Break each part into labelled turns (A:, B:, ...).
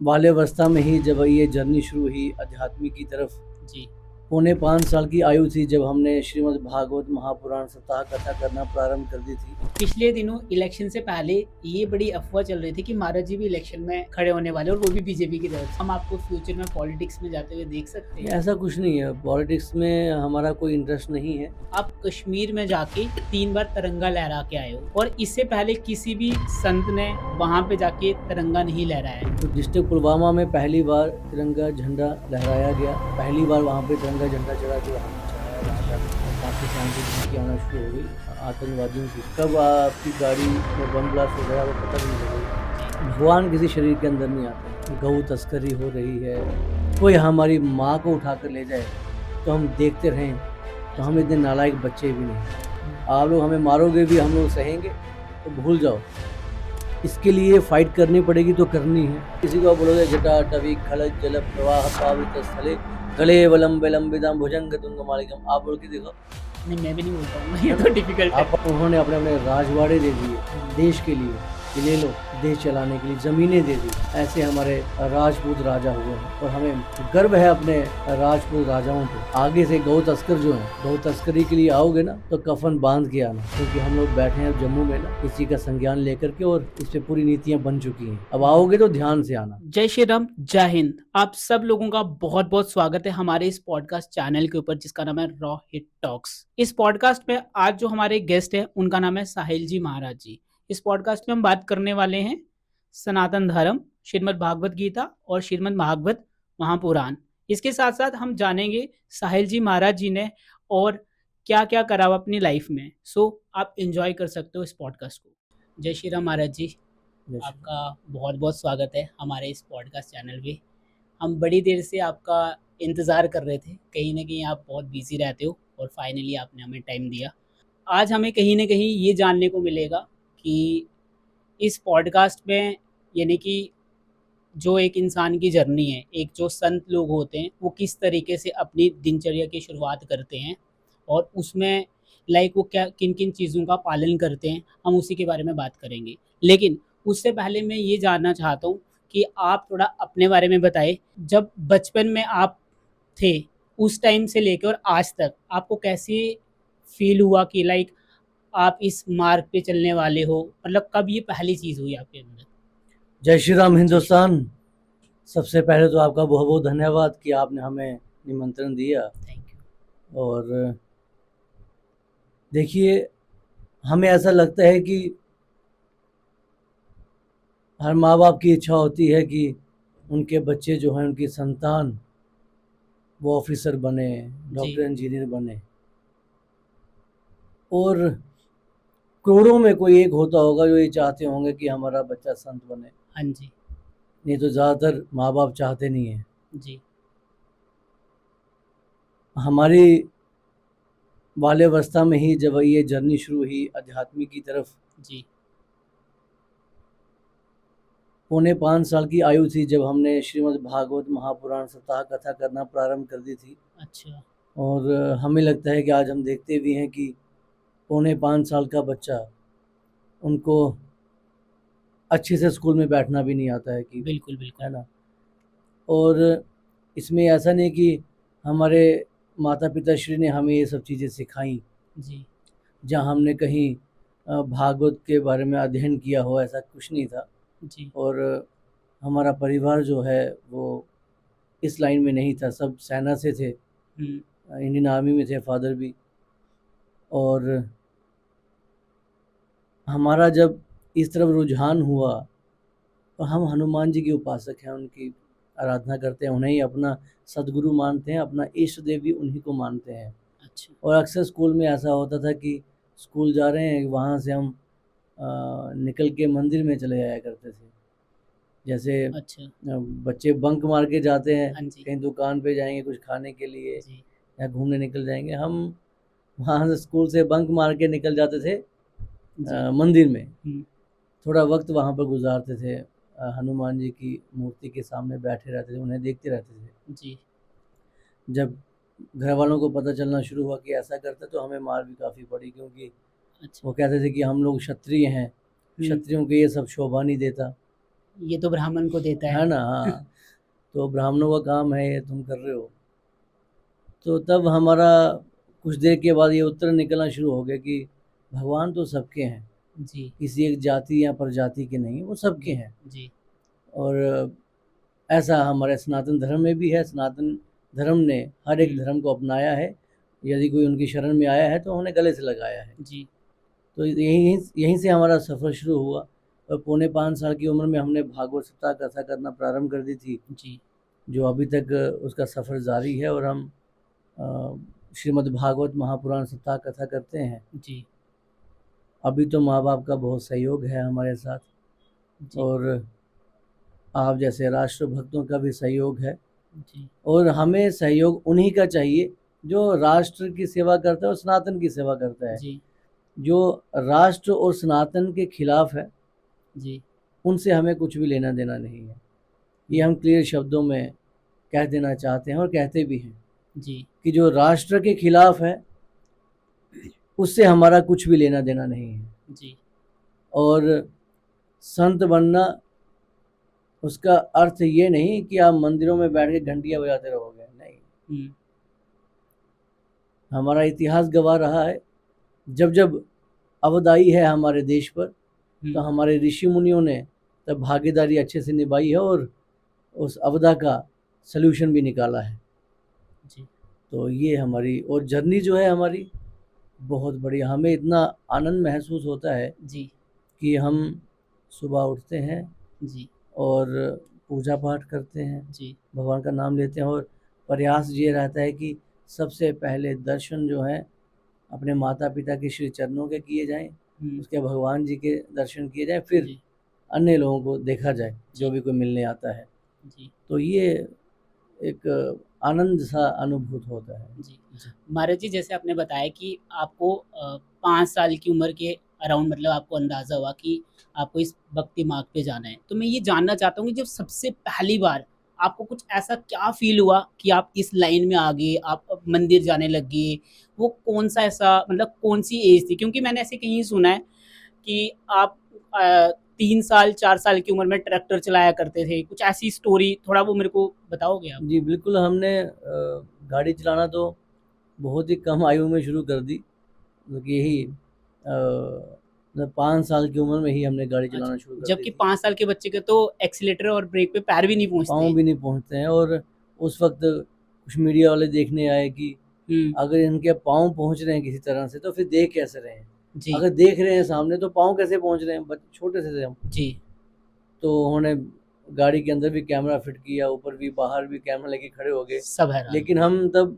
A: बाल्यावस्था में ही जब ये जर्नी शुरू हुई आध्यात्मिक की तरफ,
B: जी।
A: पौने 5 साल की आयु थी जब हमने श्रीमद् भागवत महापुराण सप्ताह कथा करना प्रारंभ कर दी थी।
B: पिछले दिनों इलेक्शन से पहले ये बड़ी अफवाह चल रही थी कि महाराज जी भी इलेक्शन में खड़े होने वाले और वो भी बीजेपी की तरफ से। हम आपको फ्यूचर में पॉलिटिक्स में जाते हुए देख सकते हैं।
A: ऐसा कुछ नहीं है, पॉलिटिक्स में हमारा कोई इंटरेस्ट नहीं है।
B: आप कश्मीर में जाके 3 बार तिरंगा लहरा के आए हो और इससे पहले किसी भी संत ने वहाँ पे जाके तिरंगा नहीं लहराया है।
A: तो डिस्ट्रिक्ट पुलवामा में पहली बार तिरंगा झंडा लहराया गया, पहली बार वहाँ पे तिरंगा झंडा चढ़ा के वहाँ पे चढ़ाया गया। पाकिस्तान की धमकी आना शुरू हो गई आतंकवादियों की। कब आपकी गाड़ी में बम ब्लास्ट हो गया वो पता भी नहीं लगा। भगवान किसी शरीर के अंदर नहीं आते। गऊ तस्करी हो रही है, कोई हमारी माँ को उठा कर ले जाए तो हम देखते रहें, तो हम इतने नालायक बच्चे भी नहीं। आप लोग हमें मारोगे भी, हम लोग सहेंगे, तो भूल जाओ। इसके लिए फाइट करनी पड़ेगी तो करनी है। किसी को बोलोगे जटा टवी खलज जल प्रवाह पावित स्थले गले वलम विलंबितम भुजंग तुंग मालिकम। आप बोल के देखो।
B: नहीं, मैं भी नहीं बोल पाऊंगा, ये तो डिफिकल्ट है।
A: आप उन्होंने अपने अपने राजवाड़े दे दिए देश के लिए कि ले लो, देश चलाने के लिए ज़मीनें दे दी। ऐसे हमारे राजपूत राजा हुए हैं और हमें गर्व है अपने राजपूत राजाओं पे। आगे से गौ तस्कर जो हैं, गौ तस्करी के लिए आओगे ना तो कफन बांध के आना, क्योंकि हम लोग बैठे हैं जम्मू में ना इसी का संज्ञान लेकर के, और इस पे पूरी नीतियां बन चुकी हैं। अब आओगे तो ध्यान से आना।
B: जय श्री राम, जय हिंद। आप सब लोगों का बहुत बहुत स्वागत है हमारे इस पॉडकास्ट चैनल के ऊपर जिसका नाम है रॉ हिट टॉक्स। इस पॉडकास्ट में आज जो हमारे गेस्ट हैं उनका नाम है साहिल जी महाराज जी। इस पॉडकास्ट में हम बात करने वाले हैं सनातन धर्म, श्रीमद् भागवत गीता और श्रीमद् भागवत महापुराण। इसके साथ साथ हम जानेंगे साहिल जी महाराज जी ने और क्या क्या करा हुआ अपनी लाइफ में। सो आप एंजॉय कर सकते हो इस पॉडकास्ट को। जय श्री राम महाराज जी, आपका बहुत बहुत स्वागत है हमारे इस पॉडकास्ट चैनल पे। हम बड़ी देर से आपका इंतज़ार कर रहे थे, कहीं ना कहीं आप बहुत बिजी रहते हो और फाइनली आपने हमें टाइम दिया। आज हमें कहीं ना कहीं ये जानने को मिलेगा कि इस पॉडकास्ट में, यानी कि जो एक इंसान की जर्नी है, एक जो संत लोग होते हैं वो किस तरीके से अपनी दिनचर्या की शुरुआत करते हैं और उसमें वो क्या किन किन चीज़ों का पालन करते हैं, हम उसी के बारे में बात करेंगे। लेकिन उससे पहले मैं ये जानना चाहता हूँ कि आप थोड़ा अपने बारे में बताएं। जब बचपन में आप थे उस टाइम से लेकर और आज तक आपको कैसे फील हुआ कि आप इस मार्ग पे चलने वाले हो, मतलब कब ये पहली चीज़ हुई आपके अंदर?
A: जय श्री राम हिंदुस्तान। सबसे पहले तो आपका बहुत बहुत धन्यवाद कि आपने हमें निमंत्रण दिया।
B: Thank you.
A: और देखिए, हमें ऐसा लगता है कि हर माँ बाप की इच्छा होती है कि उनके बच्चे जो हैं, उनकी संतान वो ऑफिसर बने, डॉक्टर इंजीनियर बने, और करोड़ों में कोई एक होता होगा जो ये चाहते होंगे कि हमारा बच्चा संत बने।
B: हाँ जी।
A: नहीं तो ज़्यादातर माँ बाप चाहते नहीं हैं।
B: जी।
A: हमारी बाल्यावस्था में ही जब ये जर्नी शुरू हुई आध्यात्मिक की तरफ,
B: जी।
A: पौने 5 साल की आयु थी जब हमने श्रीमद् भागवत महापुराण सप्ताह कथा करना प्रारंभ कर दी थी।
B: अच्छा।
A: और हमें लगता है कि आज हम देखते भी हैं कि पौने 5 साल का बच्चा, उनको अच्छे से स्कूल में बैठना भी नहीं आता है कि,
B: बिल्कुल बिल्कुल।
A: है ना। और इसमें ऐसा नहीं कि हमारे माता पिता श्री ने हमें ये सब चीज़ें सिखाई,
B: जी।
A: जहाँ हमने कहीं भागवत के बारे में अध्ययन किया हो, ऐसा कुछ नहीं था।
B: जी।
A: और हमारा परिवार जो है वो इस लाइन में नहीं था, सब सेना से थे, इंडियन आर्मी में थे फादर भी। और हमारा जब इस तरफ रुझान हुआ तो हम हनुमान जी के उपासक हैं, उनकी आराधना करते हैं, उन्हें ही अपना सदगुरु मानते हैं, अपना इष्ट देव भी उन्हीं को मानते हैं।
B: अच्छा।
A: और अक्सर स्कूल में ऐसा होता था कि स्कूल जा रहे हैं, वहाँ से हम निकल के मंदिर में चले जाया करते थे। जैसे
B: अच्छा।
A: बच्चे बंक मार के जाते हैं,
B: हाँ जी।
A: कहीं दुकान पे जाएंगे कुछ खाने के लिए
B: जी।
A: या घूमने निकल जाएंगे, हम वहाँ से स्कूल से बंक मार के निकल जाते थे मंदिर में, थोड़ा वक्त वहाँ पर गुजारते थे, हनुमान जी की मूर्ति के सामने बैठे रहते थे, उन्हें देखते रहते थे।
B: जी।
A: जब घर वालों को पता चलना शुरू हुआ कि ऐसा करते तो हमें मार भी काफ़ी पड़ी, क्योंकि
B: अच्छा।
A: वो कहते थे कि हम लोग क्षत्रिय हैं, क्षत्रियों को ये सब शोभा नहीं देता।
B: ये तो ब्राह्मण को देता
A: है
B: है।
A: ना। हाँ, तो ब्राह्मणों का काम है ये, तुम कर रहे हो। तो तब हमारा कुछ देर के बाद ये उत्तर निकलना शुरू हो गया कि भगवान तो सबके हैं,
B: जी
A: किसी एक जाति या प्रजाति के नहीं, वो सबके हैं।
B: जी
A: और ऐसा हमारे सनातन धर्म में भी है। सनातन धर्म ने हर एक धर्म को अपनाया है। यदि कोई उनकी शरण में आया है तो उन्हें गले से लगाया है।
B: जी
A: तो यहीं से हमारा सफ़र शुरू हुआ। और पौने 5 साल की उम्र में हमने भागवत सप्ताह कथा करना प्रारंभ कर दी थी,
B: जी
A: जो अभी तक उसका सफ़र जारी है। और हम श्रीमद् भागवत महापुराण सप्ताह कथा करते हैं।
B: जी
A: अभी तो माँ बाप का बहुत सहयोग है हमारे साथ,
B: जी
A: और आप जैसे राष्ट्र भक्तों का भी सहयोग है।
B: जी
A: और हमें सहयोग उन्हीं का चाहिए जो राष्ट्र की सेवा करता है और सनातन की सेवा करता है।
B: जी
A: जो राष्ट्र और सनातन के खिलाफ है,
B: जी
A: उनसे हमें कुछ भी लेना देना नहीं है। ये हम क्लियर शब्दों में कह देना चाहते हैं और कहते भी हैं
B: जी
A: कि जो राष्ट्र के खिलाफ है उससे हमारा कुछ भी लेना देना नहीं है।
B: जी
A: और संत बनना, उसका अर्थ ये नहीं कि आप मंदिरों में बैठ के घंटियां बजाते रहोगे, नहीं। हमारा इतिहास गवाह रहा है, जब जब अवध आई है हमारे देश पर, तो हमारे ऋषि मुनियों ने तब भागीदारी अच्छे से निभाई है और उस अवधा का सल्यूशन भी निकाला है।
B: जी
A: तो ये हमारी और जर्नी जो है हमारी बहुत बढ़िया। हमें इतना आनंद महसूस होता है
B: जी
A: कि हम सुबह उठते हैं
B: जी
A: और पूजा पाठ करते हैं,
B: जी
A: भगवान का नाम लेते हैं। और प्रयास ये रहता है कि सबसे पहले दर्शन जो है अपने माता पिता के श्री चरणों के किए जाएं, उसके भगवान जी के दर्शन किए जाएं, फिर
B: जी
A: अन्य लोगों को देखा जाए जो भी कोई मिलने आता है।
B: जी
A: तो ये एक आनंद सा अनुभूत होता है।
B: जी महाराज जी, जैसे आपने बताया कि आपको 5 साल की उम्र के अराउंड मतलब आपको अंदाज़ा हुआ कि आपको इस भक्ति मार्ग पे जाना है। तो मैं ये जानना चाहता हूँ कि जब सबसे पहली बार आपको कुछ ऐसा क्या फ़ील हुआ कि आप इस लाइन में आ गए, आप अब मंदिर जाने लग गए? वो कौन-सा ऐसा मतलब कौन-सी एज थी? क्योंकि मैंने ऐसे कहीं सुना है कि आप 3 साल 4 साल की उम्र में ट्रैक्टर चलाया करते थे। कुछ ऐसी स्टोरी थोड़ा वो मेरे को बताओगे आप?
A: जी बिल्कुल, हमने गाड़ी चलाना तो बहुत ही कम आयु में शुरू कर दी। मतलब यही 5 साल की उम्र में ही हमने गाड़ी
B: अच्छा,
A: चलाना शुरू कर दी
B: जबकि
A: थी।
B: 5 साल के बच्चे के तो एक्सीलेटर और ब्रेक पे पैर भी नहीं
A: पाँव
B: पहुँचते।
A: भी नहीं पहुँचते हैं। और उस वक्त कुछ मीडिया वाले देखने आए कि अगर इनके पाँव पहुँच रहे हैं किसी तरह से तो फिर देख कैसे रहे हैं।
B: जी
A: अगर देख रहे हैं सामने तो पाँव कैसे पहुँच रहे हैं, छोटे से थे हम।
B: जी
A: तो उन्होंने गाड़ी के अंदर भी कैमरा फिट किया, ऊपर भी बाहर भी कैमरा लेके खड़े हो गए।
B: सब हैरान।
A: लेकिन हम तब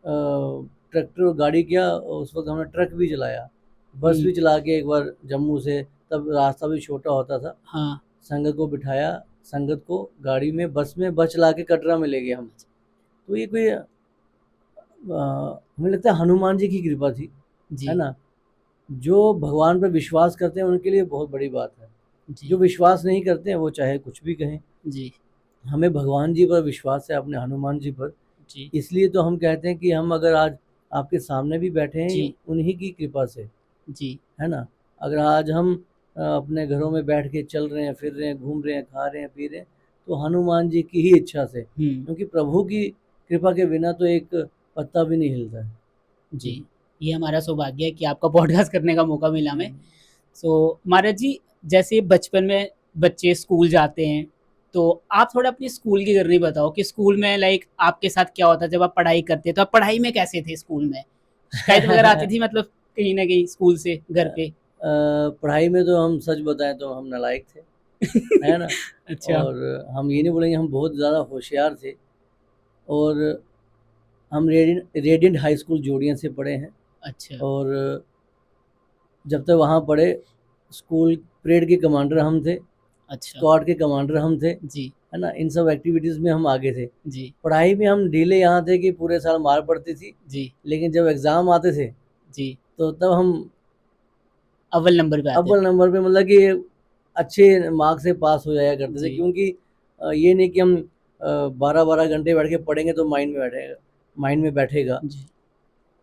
A: ट्रैक्टर और गाड़ी किया, उस वक्त हमने ट्रक भी चलाया, बस भी चला के एक बार जम्मू से, तब रास्ता भी छोटा होता था।
B: हाँ
A: संगत को बिठाया, संगत को गाड़ी में बस चला के कटरा में ले गए हम। तो ये कोई हमें लगता है हनुमान जी की कृपा थी, है ना। जो भगवान पर विश्वास करते हैं उनके लिए बहुत बड़ी बात है। जो विश्वास नहीं करते हैं वो चाहे कुछ भी कहें।
B: जी
A: हमें भगवान जी पर विश्वास है, अपने हनुमान जी पर।
B: जी
A: इसलिए तो हम कहते हैं कि हम अगर आज आपके सामने भी बैठे हैं
B: जी
A: उन्हीं की कृपा से,
B: जी
A: है ना। अगर आज हम अपने घरों में बैठ के चल रहे हैं, फिर रहे हैं, घूम रहे हैं, खा रहे हैं, पी रहे हैं, तो हनुमान जी की ही इच्छा से, क्योंकि प्रभु की कृपा के बिना तो एक पत्ता भी नहीं हिलता है।
B: जी, ये हमारा सौभाग्य है कि आपका पॉडकास्ट करने का मौका मिला हमें। सो महाराज जी, जैसे बचपन में बच्चे स्कूल जाते हैं, तो आप थोड़ा अपनी स्कूल की जर्नी बताओ कि स्कूल में लाइक आपके साथ क्या होता है जब आप पढ़ाई करते, तो आप पढ़ाई में कैसे थे स्कूल में? शिकायत वगैरह आती थी मतलब कहीं न कहीं स्कूल से घर पे?
A: पढ़ाई में तो हम सच बताएं तो हम नालायक थे, है ना।
B: अच्छा।
A: और हम ये नहीं बोलेंगे हम बहुत ज़्यादा होशियार थे। और हम रेडिएंट हाई स्कूल जोड़ियाँ से पढ़े हैं।
B: अच्छा।
A: और जब तक वहाँ पढ़े, स्कूल परेड के कमांडर हम थे,
B: अच्छा।
A: स्क्वाड के कमांडर हम थे,
B: जी
A: है ना। इन सब एक्टिविटीज़ में हम आगे थे।
B: जी
A: पढ़ाई में हम ढीले यहाँ थे कि पूरे साल मार पड़ती थी,
B: जी
A: लेकिन जब एग्ज़ाम आते थे
B: जी
A: तो तब हम
B: अव्वल नंबर पे आते
A: अव्वल
B: थे।
A: नंबर पे, मतलब कि अच्छे मार्क्स से पास हो जाया करते थे।
B: जी
A: क्योंकि ये नहीं कि हम 12-12 घंटे बैठ के पढ़ेंगे तो माइंड में बैठेगा।
B: जी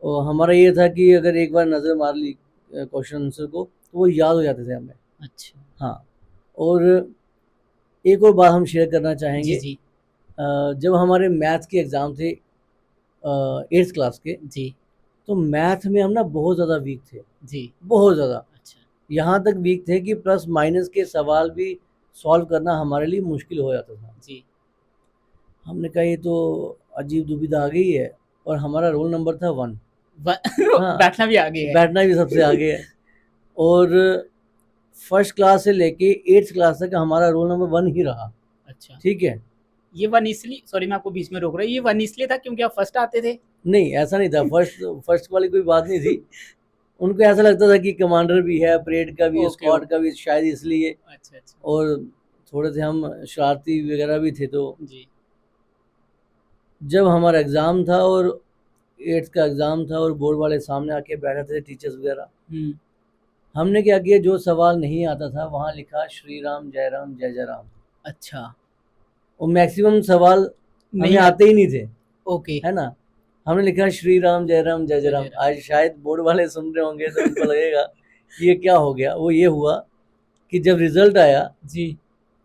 A: और हमारा ये था कि अगर एक बार नज़र मार ली क्वेश्चन आंसर को तो वो याद हो जाते थे हमें।
B: अच्छा।
A: हाँ। और एक और बात हम शेयर करना
B: जी
A: चाहेंगे।
B: जी
A: जब हमारे मैथ्स के एग्ज़ाम थे 8th क्लास के,
B: जी
A: तो मैथ में हम ना बहुत ज़्यादा वीक थे,
B: जी।
A: बहुत ज़्यादा।
B: अच्छा
A: यहाँ तक वीक थे कि प्लस माइनस के सवाल भी सॉल्व करना हमारे लिए मुश्किल हो जाता था।
B: जी
A: हमने कहा ये तो अजीब दुविधा आ गई है, और हमारा रोल नंबर था 1। हाँ,
B: बैठना भी आगे है।
A: बैठना भी सबसे आगे है। और फर्स्ट क्लास से लेके 8th क्लास तक हमारा रोल नंबर 1 ही रहा।
B: अच्छा,
A: ठीक है?
B: ये वन इसलिए, सॉरी मैं आपको बीच में रोक रहा हूँ, ये वन इसलिए था क्योंकि आप फर्स्ट आते थे?
A: नहीं, ऐसा नहीं था। फर्स्ट फर्स्ट वाली कोई बात नहीं थी। उनको ऐसा लगता था कि कमांडर भी है, परेड का भी है,
B: ओके
A: स्क्वाड का भी, शायद इसलिए।
B: अच्छा अच्छा।
A: और थोड़े से हम शरारती वगैरह भी थे। तो
B: जी
A: जब हमारा एग्ज़ाम था और 8th का एग्ज़ाम था और बोर्ड वाले सामने आके बैठे थे, टीचर्स वगैरह, हमने क्या किया, जो सवाल नहीं आता था वहाँ लिखा श्री राम जय जय राम।
B: अच्छा,
A: और मैक्सिमम सवाल हमें
B: नहीं
A: आते ही नहीं थे,
B: ओके।
A: है ना? हमने लिखा श्री राम जय जय
B: जय
A: राम।
B: जय राम।
A: आज शायद बोर्ड वाले सुन रहे होंगे तो उनको लगेगा कि ये क्या हो गया। वो ये हुआ कि जब रिजल्ट आया
B: जी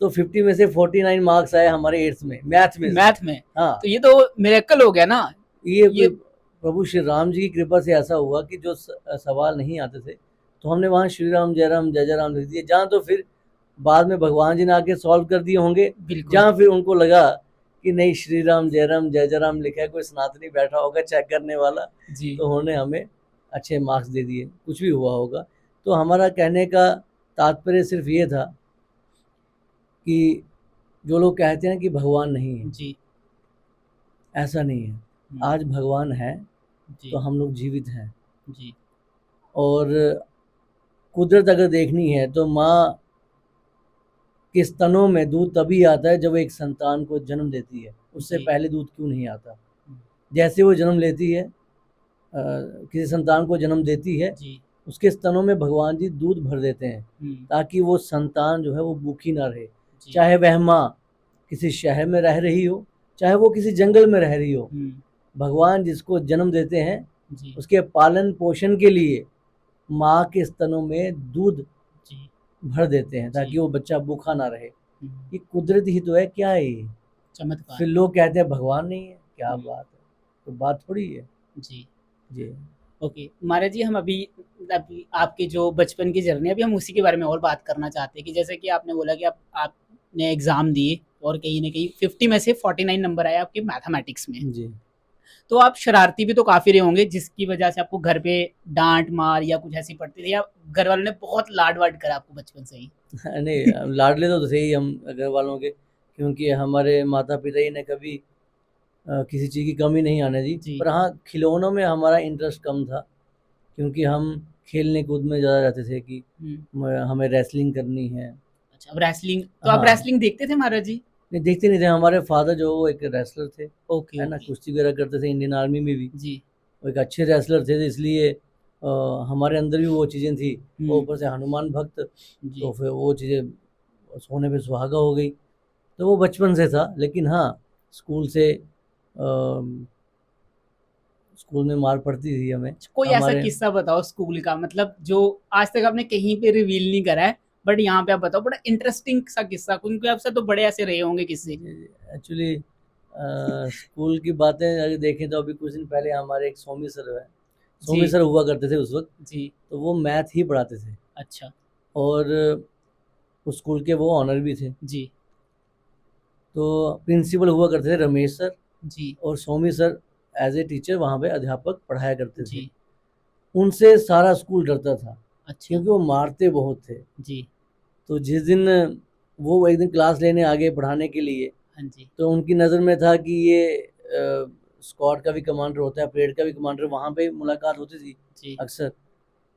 A: तो 50 में से 49 मार्क्स आए हमारे 8th में, मैथ में से।
B: मैथ में,
A: हाँ,
B: तो ये तो मिरेकल हो गया ना।
A: ये
B: ये
A: प्रभु श्री राम जी की कृपा से ऐसा हुआ कि जो सवाल नहीं आते थे तो हमने वहाँ श्री राम जय जय राम लिख दिए। जहाँ तो फिर बाद में भगवान जी ने आके सॉल्व कर दिए होंगे,
B: बिल्कुल
A: जहाँ फिर उनको लगा कि नहीं, श्री राम जय राम लिखा है, कोई सनातनी बैठा होगा चेक करने वाला,
B: जी
A: तो उन्होंने हमें अच्छे मार्क्स दे दिए। कुछ भी हुआ होगा। तो हमारा कहने का तात्पर्य सिर्फ ये था कि जो लोग कहते हैं कि भगवान नहीं है,
B: जी
A: ऐसा नहीं है। आज भगवान है
B: जी
A: तो हम लोग जीवित हैं।
B: जी
A: और कुदरत अगर देखनी है तो माँ के स्तनों में दूध तभी आता है जब एक संतान को जन्म देती है। उससे
B: जी।
A: पहले दूध क्यों नहीं आता? जैसे वो जन्म लेती है, किसी संतान को जन्म देती है,
B: जी
A: उसके स्तनों में भगवान जी दूध भर देते हैं ताकि वो संतान जो है वो भूखी ना रहे।
B: जी
A: चाहे वह माँ किसी शहर में रह रही हो, चाहे वो किसी जंगल में रह रही हो, भगवान जिसको जन्म देते हैं
B: जी
A: उसके पालन पोषण के लिए माँ के स्तनों में दूध
B: जी
A: भर देते हैं ताकि
B: जी।
A: वो बच्चा भूखा ना रहे। ये कुदरत ही तो है, क्या है ये?
B: चमत्कार।
A: फिर लोग कहते हैं भगवान नहीं है, क्या बात है? तो बात थोड़ी है।
B: जी
A: जी
B: ओके महाराज जी, हम अभी आपके जो बचपन की जर्नी, अभी हम उसी के बारे में और बात करना चाहते हैं कि जैसे कि आपने बोला कि आपने एग्ज़ाम दिए और कहीं ना कहीं 50 में से 49 नंबर आए आपके मैथमेटिक्स में।
A: जी।
B: तो आप शरारती भी तो काफ़ी रहे होंगे, जिसकी वजह से आपको घर पे डांट मार या कुछ ऐसी पड़ती थी, या घर वालों ने बहुत लाड वाड करा आपको बचपन से ही?
A: नहीं, लाडले तो थे ही हम घर वालों के, क्योंकि हमारे माता पिता ही ने कभी किसी चीज़ की कमी नहीं आने दी।
B: जी
A: पर हाँ, खिलौनों में हमारा इंटरेस्ट कम था, क्योंकि हम खेलने कूद में ज़्यादा रहते थे कि हमें रेसलिंग करनी है।
B: अच्छा, अब रेसलिंग, तो आप
A: हाँ,
B: रेसलिंग देखते थे महाराज जी?
A: नहीं देखते नहीं थे। हमारे फादर जो वो एक रेसलर थे,
B: ओके
A: है ना,
B: ओके।
A: कुश्ती वगैरह करते थे इंडियन आर्मी में भी।
B: जी
A: वो एक अच्छे रेसलर थे, तो इसलिए हमारे अंदर भी वो चीज़ें थी। और ऊपर से हनुमान भक्त,
B: जी
A: तो फिर वो चीज़ें सोने पे सुहागा हो गई। तो वो बचपन से था। लेकिन हाँ, स्कूल से स्कूल में मार पड़ती थी हमें।
B: कोई ऐसा
A: हमारे
B: किस्सा बताओ स्कूल का, मतलब जो आज तक आपने कहीं पे रिवील नहीं करा है, बट यहाँ पे आप बताओ, बड़ा इंटरेस्टिंग सा किस्सा, क्योंकि आपसे तो बड़े ऐसे रहे होंगे किस्से।
A: एक्चुअली स्कूल की बातें अगर देखें तो अभी कुछ दिन पहले हमारे एक सोमी सर है, सोमी
B: जी
A: सर हुआ करते थे उस वक्त।
B: जी।
A: तो वो मैथ ही पढ़ाते थे,
B: अच्छा।
A: और उस स्कूल के वो ऑनर भी थे।
B: जी
A: तो प्रिंसिपल हुआ करते थे रमेश सर,
B: जी
A: और Somi sir as a teacher वहाँ पे अध्यापक पढ़ाया करते थे।
B: जी।
A: उनसे सारा स्कूल डरता था,
B: अच्छा।
A: क्योंकि वो मारते बहुत थे।
B: जी।
A: तो जिस दिन वो एक दिन क्लास लेने आ गए पढ़ाने के लिए,
B: हाँ जी।
A: तो उनकी नज़र में था कि ये स्क्वाड का भी कमांडर होता है, परेड का भी कमांडर, वहाँ पे मुलाकात होती थी
B: जी
A: अक्सर।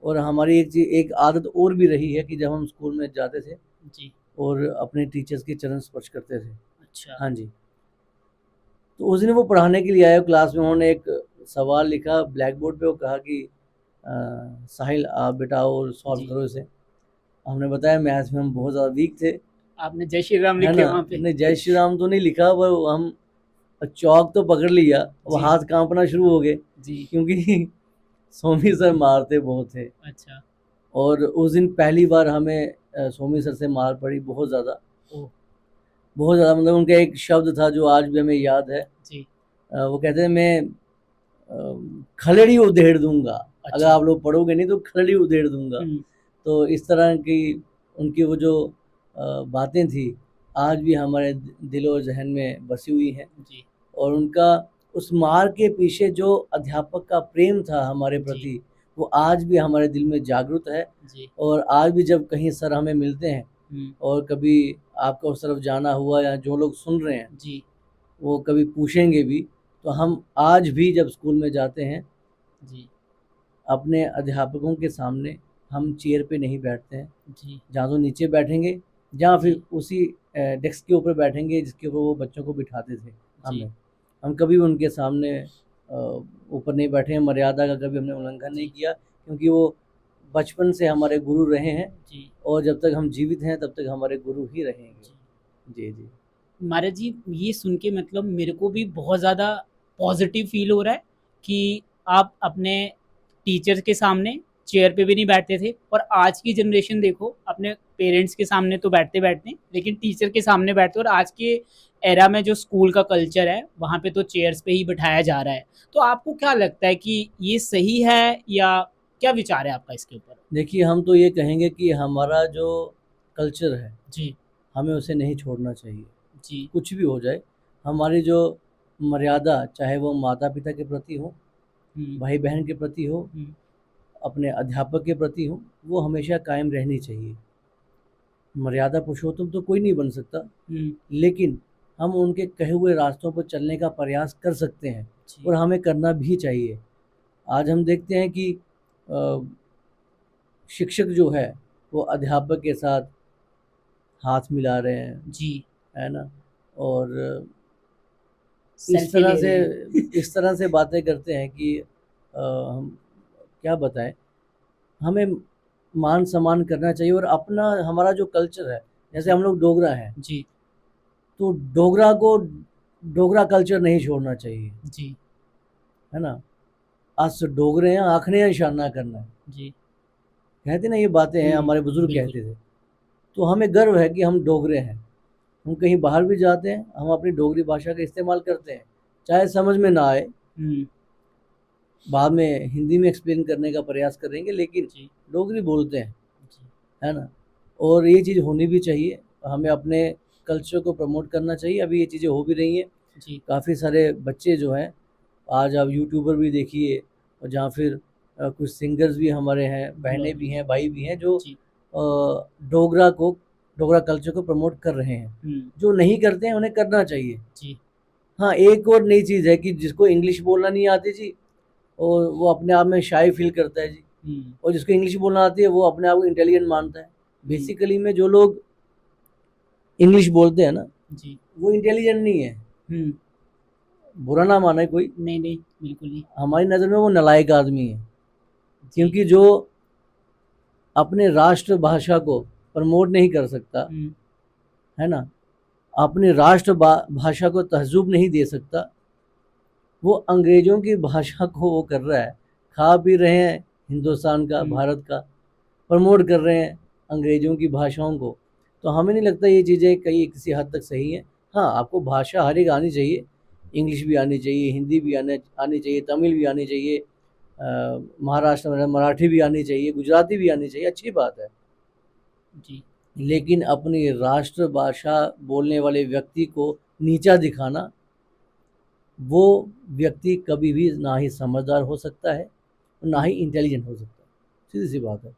A: और हमारी एक आदत और भी रही है कि जब हम स्कूल में जाते थे
B: जी।
A: और अपने टीचर्स के चरण स्पर्श करते थे।
B: अच्छा।
A: हाँ जी। तो उस दिन वो पढ़ाने के लिए आए क्लास में। उन्होंने एक सवाल लिखा ब्लैक बोर्ड पे, वो कहा कि साहिल आप बेटा और सॉल्व
B: जी।
A: करो इसे। हमने बताया मैथ्स में हम बहुत ज़्यादा वीक थे,
B: आपने जय श्री राम
A: है
B: लिख
A: ना।
B: लिया वहाँ पे?
A: नहीं, जय श्री राम तो नहीं लिखा, पर हम चौक तो पकड़ लिया, वो
B: जी
A: हाथ कांपना शुरू हो गए,
B: जी।
A: क्योंकि सोमी सर मारते बहुत थे।
B: अच्छा।
A: और उस दिन पहली बार हमें सोमी सर से मार पड़ी बहुत ज़्यादा।
B: ओह।
A: बहुत ज़्यादा, मतलब उनका एक शब्द था जो आज भी हमें याद है।
B: जी।
A: वो कहते हैं, मैं खलड़ी उधेड़ दूंगा, अगर
B: अच्छा।
A: आप लोग पढ़ोगे नहीं तो खलड़ी उधेड़ दूंगा।
B: हम्म।
A: तो इस तरह की उनकी वो जो बातें थी, आज भी हमारे दिल और जहन में बसी हुई हैं।
B: जी।
A: और उनका उस मार के पीछे जो अध्यापक का प्रेम था हमारे
B: जी।
A: प्रति, वो आज भी हमारे दिल में जागृत है।
B: जी।
A: और आज भी जब कहीं सर हमें मिलते हैं
B: हम्म।
A: और कभी आपका उस तरफ जाना हुआ या जो लोग सुन रहे हैं
B: जी।
A: वो कभी पूछेंगे भी, तो हम आज भी जब स्कूल में जाते हैं
B: जी।
A: अपने अध्यापकों के सामने हम चेयर पे नहीं बैठते हैं।
B: जी।
A: जहाँ तो नीचे बैठेंगे, जहाँ फिर
B: जी।
A: उसी डेस्क के ऊपर बैठेंगे जिसके ऊपर वो बच्चों को बिठाते थे
B: जी।
A: हमें। हम कभी भी उनके सामने ऊपर नहीं बैठे हैं, मर्यादा का कभी हमने उल्लंघन नहीं
B: जी।
A: किया, क्योंकि वो बचपन से हमारे गुरु रहे हैं
B: जी।
A: और जब तक हम जीवित हैं तब तक हमारे गुरु ही रहेंगे।
B: जी।
A: जी, जी।
B: महाराज जी, ये सुन के मतलब मेरे को भी बहुत ज़्यादा पॉजिटिव फील हो रहा है कि आप अपने टीचर्स के सामने चेयर पे भी नहीं बैठते थे, और आज की जनरेशन देखो अपने पेरेंट्स के सामने तो बैठते हैं, लेकिन टीचर के सामने बैठते, और आज के एरा में जो स्कूल का कल्चर है वहाँ पे तो चेयर्स पे ही बिठाया जा रहा है। तो आपको क्या लगता है कि ये सही है, या क्या विचार है आपका इसके ऊपर?
A: देखिए, हम तो ये कहेंगे कि हमारा जो कल्चर है
B: जी।
A: हमें उसे नहीं छोड़ना चाहिए।
B: जी।
A: कुछ भी हो जाए, हमारी जो मर्यादा, चाहे वो माता-पिता के प्रति हो,
B: हम्म।
A: भाई-बहन के प्रति हो,
B: हम्म।
A: अपने अध्यापक के प्रति हो, वो हमेशा कायम रहनी चाहिए। मर्यादा पुरुषोत्तम तो कोई नहीं बन सकता,
B: हम्म।
A: लेकिन हम उनके कहे हुए रास्तों पर चलने का प्रयास कर सकते हैं
B: जी।
A: और हमें करना भी चाहिए। आज हम देखते हैं कि अ, शिक्षक जो है वो अध्यापक के साथ हाथ मिला रहे हैं,
B: जी।
A: है ना? और
B: सेल्फी ले रहे हैं।
A: इस तरह से बातें करते हैं कि हम क्या बताएँ, हमें मान-सम्मान करना चाहिए और अपना हमारा जो कल्चर है, जैसे
B: जी।
A: हम लोग डोगरा हैं,
B: जी।
A: तो डोगरा कल्चर नहीं छोड़ना चाहिए,
B: जी।
A: है ना? अस डोगरे हैं, आखने निशाना करना है।
B: जी।
A: कहते ना, ये बातें हैं, हमारे बुजुर्ग
B: बिल्कुल।
A: कहते थे। तो हमें गर्व है कि हम डोगरे हैं। हम कहीं बाहर भी जाते हैं, हम अपनी डोगरी भाषा का इस्तेमाल करते हैं, चाहे समझ में ना आए,
B: हम्म।
A: बाद में हिंदी में एक्सप्लेन करने का प्रयास करेंगे, लेकिन
B: जी।
A: डोगरी बोलते हैं,
B: जी।
A: है ना? और ये चीज़ होनी भी चाहिए, हमें अपने कल्चर को प्रमोट करना चाहिए। अभी ये चीज़ें हो भी रही हैं।
B: जी।
A: काफ़ी सारे बच्चे जो हैं, आज आप यूट्यूबर भी देखिए, और जहाँ फिर कुछ सिंगर्स भी हमारे हैं, बहनें भी हैं, भाई भी हैं, जो
B: जी।
A: डोगरा कल्चर को प्रमोट कर रहे हैं।
B: हम्म।
A: जो नहीं करते हैं उन्हें करना चाहिए।
B: जी।
A: हाँ, एक और नई चीज़ है कि जिसको इंग्लिश बोलना नहीं आती जी, और वो अपने आप में शाय फील करता है जी,
B: हम्म।
A: और जिसको इंग्लिश बोलना आती है वो अपने आप को इंटेलिजेंट मानता है। बेसिकली में जो लोग इंग्लिश बोलते हैं ना,
B: जी।
A: वो इंटेलिजेंट नहीं है।
B: हम्म।
A: बुरा ना माने कोई,
B: नहीं नहीं, बिल्कुल नहीं।
A: हमारी नज़र में वो नालायक आदमी है,
B: जी।
A: क्योंकि जो अपने राष्ट्रभाषा को प्रमोट नहीं कर सकता,
B: हम्म।
A: है ना? अपनी भाषा को तहज़्ज़ुब नहीं दे सकता, वो अंग्रेज़ों की भाषा को वो कर रहा है, खा पी रहे हैं हिंदुस्तान का, भारत का, प्रमोट कर रहे हैं अंग्रेज़ों की भाषाओं को। तो हमें नहीं लगता ये चीज़ें कहीं किसी हद तक सही हैं। हाँ, आपको भाषा हर एक आनी चाहिए, इंग्लिश भी आनी चाहिए, हिंदी भी आनी चाहिए, तमिल भी आनी चाहिए, महाराष्ट्र में मराठी भी आनी चाहिए, गुजराती भी आनी चाहिए, अच्छी बात है।
B: जी।
A: लेकिन अपनी राष्ट्रभाषा बोलने वाले व्यक्ति को नीचा दिखाना, वो व्यक्ति कभी भी ना ही समझदार हो सकता है, ना ही इंटेलिजेंट हो सकता है। सीधी-सी बात है।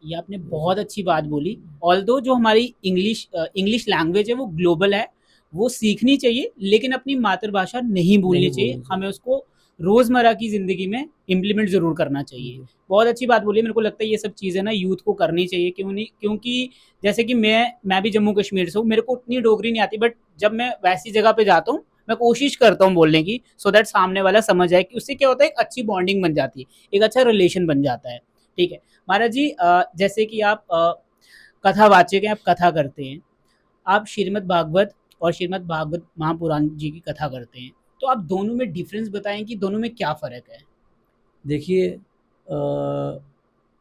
B: ये आपने बहुत अच्छी बात बोली। ऑल्दो जो हमारी इंग्लिश लैंग्वेज है वो ग्लोबल है, वो सीखनी चाहिए, लेकिन अपनी मातृभाषा नहीं भूलनी
A: नहीं
B: चाहिए।
A: बोलनी
B: हमें
A: चाहिए।
B: उसको रोज़मर्रा की ज़िंदगी में इम्प्लीमेंट ज़रूर करना चाहिए।
A: जी।
B: बहुत अच्छी बात बोली। मेरे को लगता है ये सब चीज़ें ना यूथ को करनी चाहिए, क्यों नहीं? क्योंकि जैसे कि मैं भी जम्मू कश्मीर से हूँ, मेरे को उतनी डोगरी नहीं आती, बट जब मैं वैसी जगह पे जाता हूँ, मैं कोशिश करता हूँ बोलने की, सो दैट सामने वाला समझ जाए, कि उससे क्या होता है, एक अच्छी बॉन्डिंग बन जाती है, एक अच्छा रिलेशन बन जाता है। ठीक है। महाराज जी, जैसे कि आप कथावाचक हैं, आप कथा करते हैं, आप श्रीमद् भागवत और श्रीमद् भागवत महापुराण जी की कथा करते हैं, तो आप दोनों में डिफरेंस बताएं कि दोनों में क्या फ़र्क है?
A: देखिए,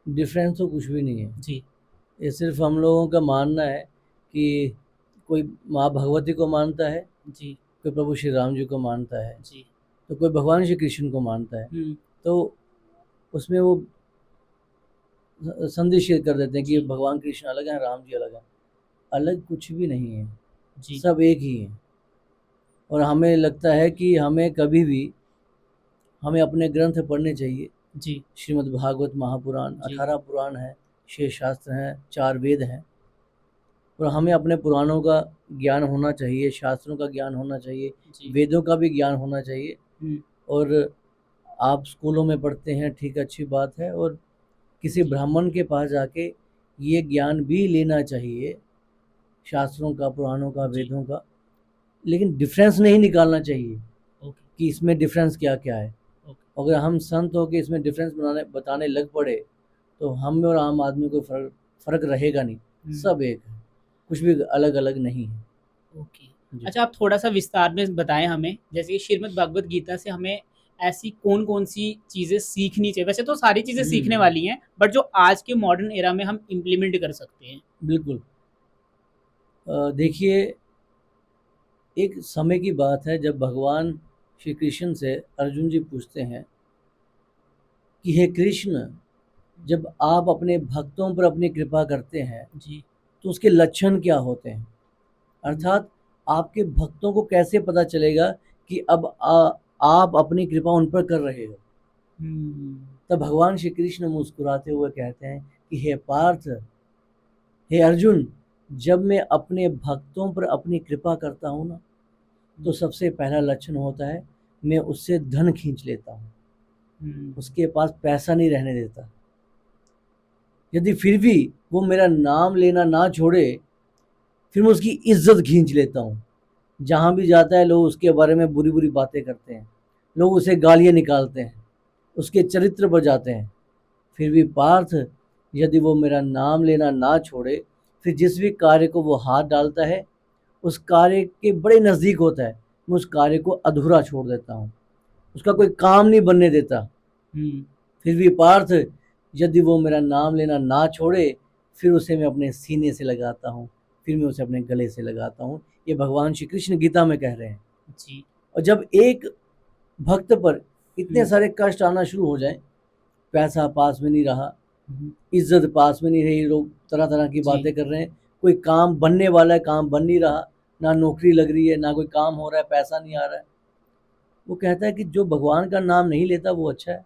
A: डिफरेंस तो कुछ भी नहीं है।
B: जी।
A: ये सिर्फ़ हम लोगों का मानना है कि कोई माँ भगवती को मानता है,
B: जी
A: कोई प्रभु श्री राम जी को मानता है,
B: जी
A: तो कोई भगवान श्री कृष्ण को मानता है। तो उसमें वो संदेश शेयर कर देते हैं कि
B: जी
A: भगवान कृष्ण अलग हैं, राम जी अलग हैं। अलग कुछ भी नहीं है,
B: जी
A: सब एक ही हैं। और हमें लगता है कि हमें कभी भी हमें अपने ग्रंथ पढ़ने चाहिए।
B: जी
A: श्रीमद् भागवत महापुराण,
B: जी
A: 18 पुराण है, 6 शास्त्र हैं, 4 वेद हैं। और हमें अपने पुराणों का ज्ञान होना चाहिए, शास्त्रों का ज्ञान होना चाहिए,
B: जी
A: वेदों का भी ज्ञान होना चाहिए।
B: हम्म,
A: और आप स्कूलों में पढ़ते हैं, ठीक, अच्छी बात है। और किसी ब्राह्मण के पास जाके ये ज्ञान भी लेना चाहिए, शास्त्रों का, पुराणों का,
B: जी
A: वेदों का। लेकिन डिफरेंस नहीं निकालना चाहिए
B: ओके
A: कि इसमें डिफरेंस क्या क्या है।
B: ओके
A: अगर हम संत होकर इसमें डिफरेंस बताने लग पड़े तो हम में और आम आदमी को फ़र्क रहेगा नहीं। सब एक है, कुछ भी अलग अलग नहीं है।
B: ओके
A: जी।
B: अच्छा, आप थोड़ा सा विस्तार में बताएं हमें, जैसे कि श्रीमद् भगवत गीता से हमें ऐसी कौन कौन सी चीज़ें सीखनी चाहिए। वैसे तो सारी चीज़ें सीखने वाली हैं, बट जो आज के मॉडर्न एरा में हम इम्प्लीमेंट कर सकते हैं।
A: बिल्कुल। देखिए, एक समय की बात है जब भगवान श्री कृष्ण से अर्जुन जी पूछते हैं कि हे कृष्ण, जब आप अपने भक्तों पर अपनी कृपा करते हैं
B: जी
A: तो उसके लक्षण क्या होते हैं। अर्थात आपके भक्तों को कैसे पता चलेगा कि अब आप अपनी कृपा उन पर कर रहे हो। तब भगवान श्री कृष्ण मुस्कुराते हुए कहते हैं कि हे पार्थ, हे अर्जुन, जब मैं अपने भक्तों पर अपनी कृपा करता हूँ ना, तो सबसे पहला लक्षण होता है मैं उससे धन खींच लेता हूँ, उसके पास पैसा नहीं रहने देता। यदि फिर भी वो मेरा नाम लेना ना छोड़े, फिर मैं उसकी इज्जत खींच लेता हूँ। जहाँ भी जाता है लोग उसके बारे में बुरी बुरी बातें करते हैं, लोग उसे गालियाँ निकालते हैं, उसके चरित्र पर जाते हैं। फिर भी पार्थ, यदि वो मेरा नाम लेना ना छोड़े, फिर जिस भी कार्य को वो हाथ डालता है उस कार्य के बड़े नज़दीक होता है, मैं उस कार्य को अधूरा छोड़ देता हूँ, उसका कोई काम नहीं बनने देता। फिर भी पार्थ, यदि वो मेरा नाम लेना ना छोड़े, फिर उसे मैं अपने सीने से लगाता हूँ, फिर मैं उसे अपने गले से लगाता हूँ। ये भगवान श्री कृष्ण गीता में कह रहे हैं।
B: जी
A: और जब एक भक्त पर इतने सारे कष्ट आना शुरू हो जाए, पैसा पास में नहीं रहा, इज्जत पास में नहीं रही, लोग तरह तरह की बातें कर रहे हैं, कोई काम बनने वाला है काम बन नहीं रहा, ना नौकरी लग रही है, ना कोई काम हो रहा है, पैसा नहीं आ रहा है, वो कहता है कि जो भगवान का नाम नहीं लेता वो अच्छा है,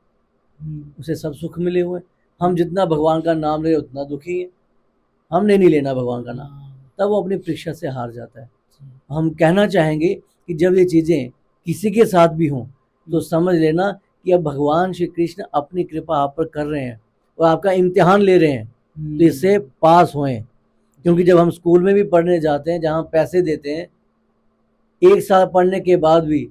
A: उसे सब सुख मिले हुए। हम जितना भगवान का नाम ले उतना दुखी है, हमने नहीं लेना भगवान का नाम। तब वो अपनी परीक्षा से हार जाता है। हम कहना चाहेंगे कि जब ये चीज़ें किसी के साथ भी हों तो समझ लेना कि अब भगवान श्री कृष्ण अपनी कृपा आप पर कर रहे हैं और आपका इम्तिहान ले रहे हैं, तो इससे पास होएं। क्योंकि जब हम स्कूल में भी पढ़ने जाते हैं, जहाँ पैसे देते हैं, एक साल पढ़ने के बाद भी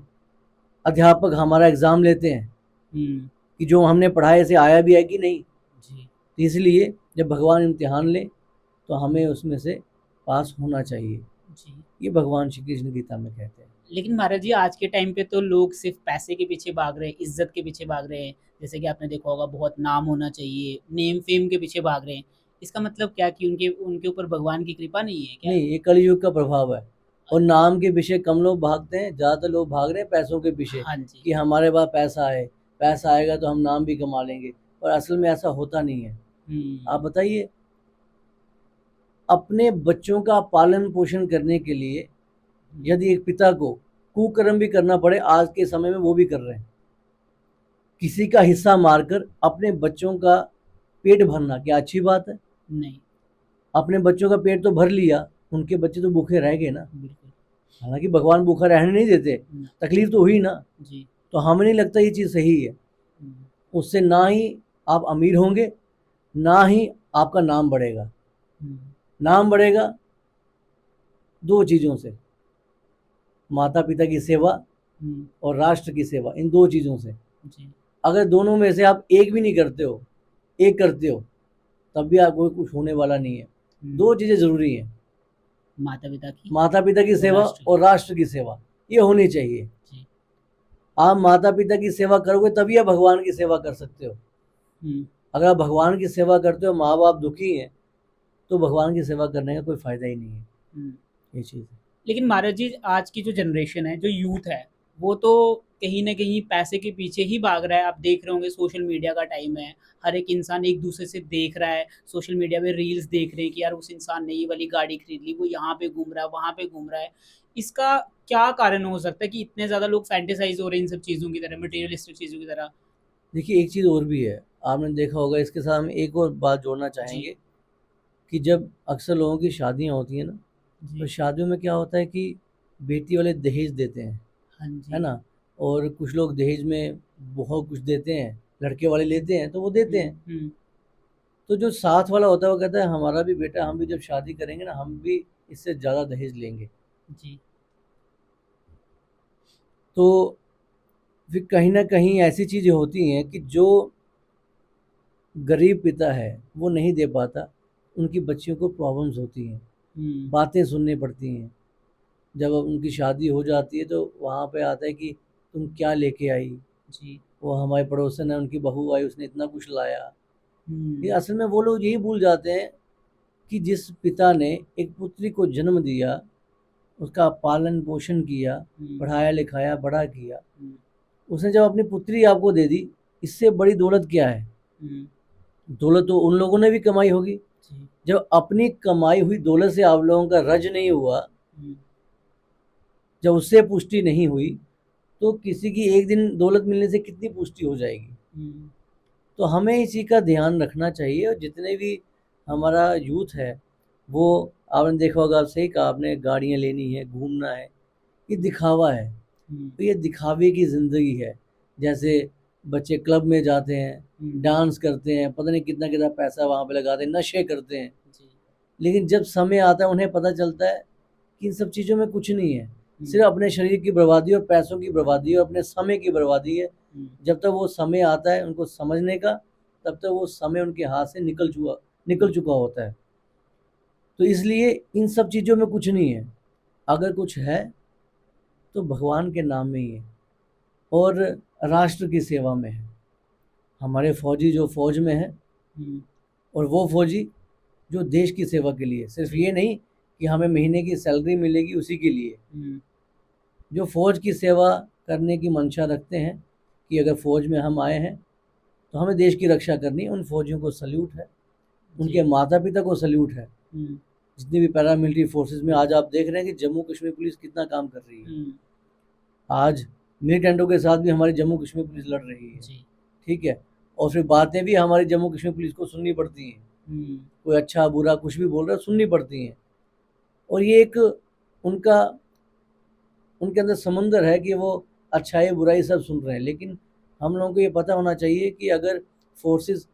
A: अध्यापक हमारा एग्ज़ाम लेते हैं कि जो हमने पढ़ाए से आया भी है कि नहीं। तो इसलिए जब भगवान इम्तिहान ले तो हमें उसमें से पास होना चाहिए। ये भगवान श्री कृष्ण गीता में कहते हैं।
B: लेकिन महाराज जी, आज के टाइम पे तो लोग सिर्फ पैसे के पीछे भाग रहे हैं, इज्जत के पीछे भाग रहे हैं। जैसे कि आपने देखा होगा, बहुत नाम होना चाहिए, नेम फेम के पीछे भाग रहे हैं। इसका मतलब क्या कि उनके ऊपर भगवान की कृपा नहीं है क्या?
A: नहीं, ये कलयुग का प्रभाव है। और नाम के पीछे कम लोग भागते हैं, ज़्यादातर लोग भाग रहे हैं पैसों के पीछे।
B: हाँ जी।
A: कि हमारे पास पैसा है, पैसा आएगा तो हम नाम भी कमा लेंगे, और असल में ऐसा होता नहीं है। आप बताइए, अपने बच्चों का पालन पोषण करने के लिए यदि एक पिता को कुकर्म भी करना पड़े, आज के समय में वो भी कर रहे हैं। किसी का हिस्सा मारकर अपने बच्चों का पेट भरना क्या अच्छी बात है?
B: नहीं।
A: अपने बच्चों का पेट तो भर लिया, उनके बच्चे तो भूखे रह गए ना।
B: बिल्कुल।
A: हालांकि भगवान भूखा रहने नहीं देते, तकलीफ तो हुई ना
B: जी।
A: तो हमें नहीं लगता ये चीज़ सही है। उससे ना ही आप अमीर होंगे, ना ही आपका नाम बढ़ेगा। नाम बढ़ेगा दो चीज़ों से, माता पिता की सेवा और राष्ट्र की सेवा, इन दो चीज़ों से। अगर दोनों में से आप एक भी नहीं करते हो, एक करते हो, तब भी आपको कुछ होने वाला नहीं है। दो चीज़ें ज़रूरी हैं, माता पिता की सेवा और राष्ट्र की सेवा, ये होनी चाहिए। आप माता पिता की सेवा करोगे तभी आप भगवान की सेवा कर सकते हो। अगर आप भगवान की सेवा करते हो, माँ बाप दुखी हैं, तो भगवान की सेवा करने का कोई फ़ायदा ही नहीं है। ये चीज़ है।
B: लेकिन महाराज जी, आज की जो जनरेशन है, जो यूथ है, वो तो कहीं न कहीं पैसे के पीछे ही भाग रहा है। आप देख रहे होंगे, सोशल मीडिया का टाइम है, हर एक इंसान एक-दूसरे से देख रहा है, सोशल मीडिया पे रील्स देख रहे हैं कि यार उस इंसान ने ये वाली गाड़ी खरीद ली, वो यहाँ पे घूम रहा है, वहाँ पे घूम रहा है। इसका क्या कारण हो सकता है कि इतने ज़्यादा लोग फैंटेसाइज़ हो रहे हैं इन सब चीज़ों की तरह, मटेरियलिस्टिक चीज़ों की तरह?
A: देखिए एक चीज़ और भी है, आपने देखा होगा, इसके साथ हम एक और बात जोड़ना
B: जी,
A: चाहेंगे कि जब अक्सर लोगों की शादियाँ होती हैं ना, तो
B: जी।
A: शादियों में क्या होता है कि बेटी वाले दहेज देते हैं,
B: हाँ
A: है
B: जी।
A: ना? और कुछ लोग दहेज में बहुत कुछ देते हैं, लड़के वाले लेते हैं तो वो देते
B: हुँ,
A: हैं।
B: हुँ।
A: तो जो साथ वाला होता है वो कहता है हमारा भी बेटा, हम भी जब शादी करेंगे ना, हम भी इससे ज़्यादा दहेज लेंगे।
B: जी,
A: तो फिर कहीं न कहीं ऐसी चीज़ें होती हैं कि जो गरीब पिता है वो नहीं दे पाता, उनकी बच्चियों को प्रॉब्लम्स होती हैं,
B: हुँ,
A: बातें सुननी पड़ती हैं। जब उनकी शादी हो जाती है तो वहाँ पे आता है कि तुम क्या लेके आई?
B: जी।
A: वो हमारे पड़ोसन है, उनकी बहू आई, उसने इतना कुछ लाया। ये
B: हुँ,
A: असल में वो लोग यही भूल जाते हैं कि जिस पिता ने एक पुत्री को जन्म दिया, उसका पालन-पोषण किया,
B: हुँ,
A: पढ़ाया-लिखाया, बड़ा किया,
B: हुँ,
A: उसने जब अपनी पुत्री आपको दे दी, इससे बड़ी दौलत क्या है?
B: हुँ,
A: दौलत तो उन लोगों ने भी कमाई होगी।
B: जी,
A: जब अपनी कमाई हुई दौलत से आप लोगों का रज नहीं हुआ,
B: हुँ,
A: जब उससे पुष्टि नहीं हुई, तो किसी की एक दिन दौलत मिलने से कितनी पुष्टि हो जाएगी?
B: हुँ,
A: तो हमें इसी का ध्यान रखना चाहिए और जितने भी हमारा यूथ है, वो आपने देखा होगा, आप सही कहा आपने, गाड़ियाँ लेनी है, घूमना है, ये दिखावा है।
B: हुँ,
A: तो ये दिखावे की ज़िंदगी है। जैसे बच्चे क्लब में जाते हैं,
B: हुँ,
A: डांस करते हैं, पता नहीं कितना-कितना पैसा वहाँ पे लगाते हैं, नशे करते हैं।
B: जी,
A: लेकिन जब समय आता है उन्हें पता चलता है कि इन सब चीज़ों में कुछ नहीं है।
B: हुँ,
A: सिर्फ़ अपने शरीर की बर्बादी और पैसों की बर्बादी और अपने समय की बर्बादी है।
B: हुँ,
A: जब तक वो समय आता है उनको समझने का, तब तक वो समय उनके हाथ से निकल चुका होता है। तो इसलिए इन सब चीज़ों में कुछ नहीं है। अगर कुछ है तो भगवान के नाम में ही है और राष्ट्र की सेवा में है। हमारे फ़ौजी जो फ़ौज में हैं,
B: हुँ,
A: और वो फ़ौजी जो देश की सेवा के लिए, सिर्फ़
B: जी,
A: ये नहीं कि हमें महीने की सैलरी मिलेगी उसी के लिए।
B: हुँ,
A: जो फ़ौज की सेवा करने की मंशा रखते हैं कि अगर फ़ौज में हम आए हैं, तो हमें देश की रक्षा करनी है, उन फ़ौजियों को सैल्यूट है। उनके
B: जी,
A: माता-पिता को सैल्यूट है।
B: हुँ,
A: जितनी भी पैरामिलिट्री फ़ोर्सेस में आज आप देख रहे हैं कि जम्मू कश्मीर पुलिस कितना काम कर रही है।
B: हुँ,
A: आज मिलिटेंटों के साथ भी हमारी जम्मू कश्मीर पुलिस लड़ रही है,
B: जी,
A: ठीक है? और फिर बातें भी हमारी जम्मू कश्मीर पुलिस को सुननी पड़ती हैं।
B: हुँ,
A: कोई अच्छा बुरा कुछ भी बोल रहा है, सुननी पड़ती हैं। और ये एक उनका उनके अंदर समुंदर है कि वो अच्छाई बुराई सब सुन रहे हैं। लेकिन हम लोगों को ये पता होना चाहिए कि अगर फोर्सेस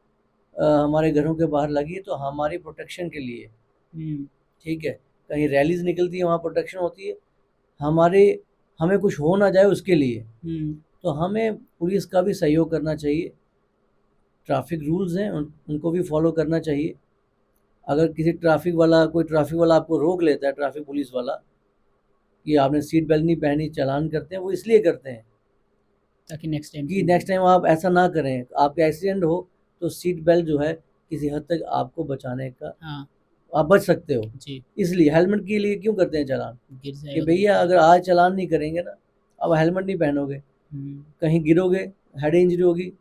A: हमारे घरों के बाहर लगी है तो हमारी प्रोटेक्शन के लिए,
B: हुँ,
A: ठीक है? कहीं रैलीज़ निकलती है, वहाँ प्रोटेक्शन होती है। हमारे हमें कुछ हो ना जाए उसके लिए,
B: हुँ,
A: तो हमें पुलिस का भी सहयोग करना चाहिए। ट्रैफ़िक रूल्स हैं, उनको भी फ़ॉलो करना चाहिए। अगर कोई ट्रैफ़िक वाला आपको रोक लेता है, ट्रैफ़िक पुलिस वाला, कि आपने सीट बेल्ट नहीं पहनी, चालान करते हैं, वो इसलिए करते हैं
B: ताकि नेक्स्ट टाइम
A: कि
B: से
A: नेक्स्ट टाइम आप ऐसा ना करें। आपका एक्सीडेंट हो तो सीट बेल्ट जो है किसी हद तक आपको बचाने का,
B: हाँ,
A: आप बच सकते हो।
B: जी,
A: इसलिए हेलमेट के लिए क्यों करते हैं चालान?
B: गिर
A: कि
B: जाएगा तो
A: भैया
B: नुकसान।
A: अगर आज चालान नहीं करेंगे ना, अब हेलमेट नहीं पहनोगे,
B: हुँ,
A: कहीं गिरोगे, हेड इंजरी होगी,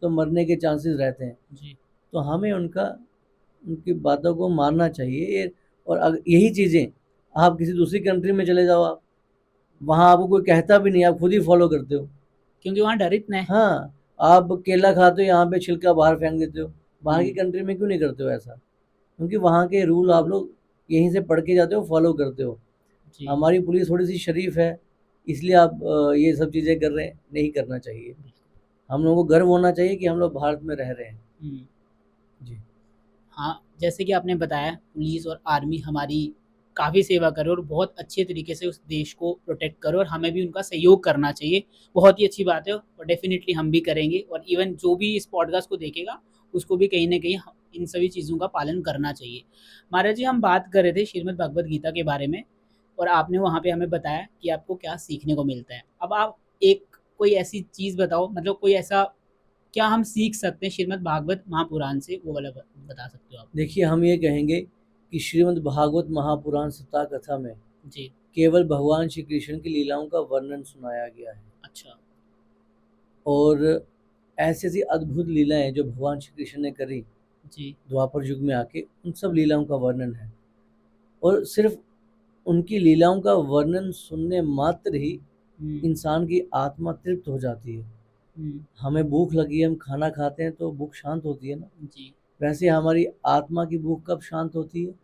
A: तो मरने के चांसेस रहते हैं।
B: जी,
A: तो हमें उनकी बातों को मानना चाहिए। और यही चीज़ें आप किसी दूसरी कंट्री में चले जाओ आप, वहाँ आपको कोई कहता भी नहीं, आप खुद ही फॉलो करते हो।
B: क्योंकि वहाँ डर इतना है।
A: हाँ, आप केला खाते हो, यहाँ पे छिलका बाहर फेंक देते हो। बाहर की
B: हुँ,
A: कंट्री में क्यों नहीं करते हो ऐसा? क्योंकि वहाँ के रूल आप लोग यहीं से पढ़ के जाते हो, फॉलो करते हो।
B: जी,
A: हमारी पुलिस थोड़ी-सी शरीफ है, इसलिए आप ये सब चीज़ें कर रहे हैं, नहीं करना चाहिए।
B: बिल्कुल,
A: हम लोगों को गर्व होना चाहिए कि हम लोग भारत में रह रहे हैं।
B: हुँ।
A: जी।
B: हाँ, जैसे कि आपने बताया, पुलिस और आर्मी हमारी काफ़ी सेवा करे और बहुत अच्छे तरीके से उस देश को प्रोटेक्ट करे और हमें भी उनका सहयोग करना चाहिए। बहुत ही अच्छी बात है और डेफ़िनिटली हम भी करेंगे और इवन जो भी इस पॉडकास्ट को देखेगा, उसको भी कहीं न कहीं ह इन सभी चीज़ों का पालन करना चाहिए। महाराज जी, हम बात कर रहे थे श्रीमद् भगवद गीता के बारे में और आपने वहाँ पे हमें बताया कि आपको क्या सीखने को मिलता है। अब आप एक कोई ऐसी चीज़ बताओ, मतलब कोई ऐसा क्या हम सीख सकते हैं श्रीमद् भागवत महापुराण से, वो वाला बता सकते हो आप?
A: देखिए, हम ये कहेंगे कि श्रीमद् भागवत महापुराण सप्ताह कथा में
B: जी।
A: केवल भगवान श्री कृष्ण की लीलाओं का वर्णन सुनाया गया है।
B: अच्छा।
A: और ऐसी ऐसी अद्भुत लीलाएं जो भगवान श्री कृष्ण ने करी
B: जी।
A: द्वापर युग में आके, उन सब लीलाओं का वर्णन है। और सिर्फ उनकी लीलाओं का वर्णन सुनने मात्र ही इंसान की आत्मा तृप्त हो जाती है। हमें भूख लगी है, हम खाना खाते हैं तो भूख शांत होती है ना।
B: जी।
A: वैसे हमारी आत्मा की भूख कब शांत होती है?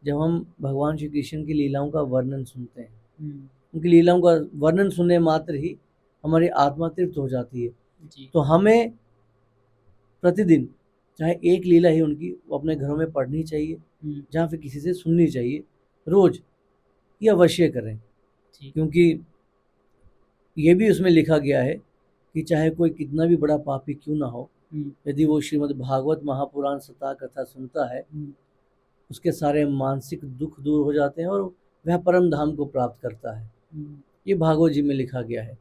A: जब हम भगवान श्री कृष्ण की लीलाओं का वर्णन सुनते हैं। उनकी लीलाओं का वर्णन सुनने मात्र ही हमारी आत्मा तृप्त हो जाती है।
B: जी।
A: तो हमें प्रतिदिन चाहे एक लीला ही उनकी वो अपने घरों में पढ़नी चाहिए, जहाँ फिर किसी से सुननी चाहिए, रोज ये अवश्य करें। क्योंकि ये भी उसमें लिखा गया है कि चाहे कोई कितना भी बड़ा पापी क्यों ना हो, यदि वो श्रीमद् भागवत महापुराण सता कथा सुनता है, उसके सारे मानसिक दुख दूर हो जाते हैं और वह परम धाम को प्राप्त करता है। ये भागवत जी में लिखा गया है।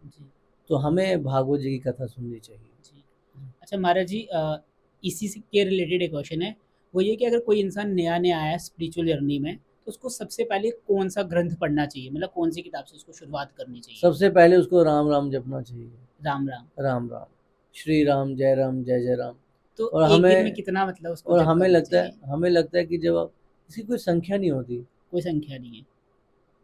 A: तो हमें भागवत जी की कथा सुननी चाहिए।
B: अच्छा महाराज जी, इसी से के रिलेटेड एक क्वेश्चन है, वो ये कि अगर कोई इंसान नया नया आया स्पिरिचुअल जर्नी में, तो उसको सबसे पहले कौन सा ग्रंथ पढ़ना चाहिए, मतलब कौन सी किताब से उसको शुरुआत करनी चाहिए?
A: सबसे पहले उसको राम राम जपना चाहिए।
B: राम राम।
A: राम राम, श्री राम जय राम।
B: तो
A: और
B: एक दिन में
A: हमें
B: कितना मतलब उसको
A: और
B: जप करना चाहिए?
A: हमें लगता है कि जब आप इसकी कोई संख्या नहीं होती।
B: कोई संख्या नहीं है।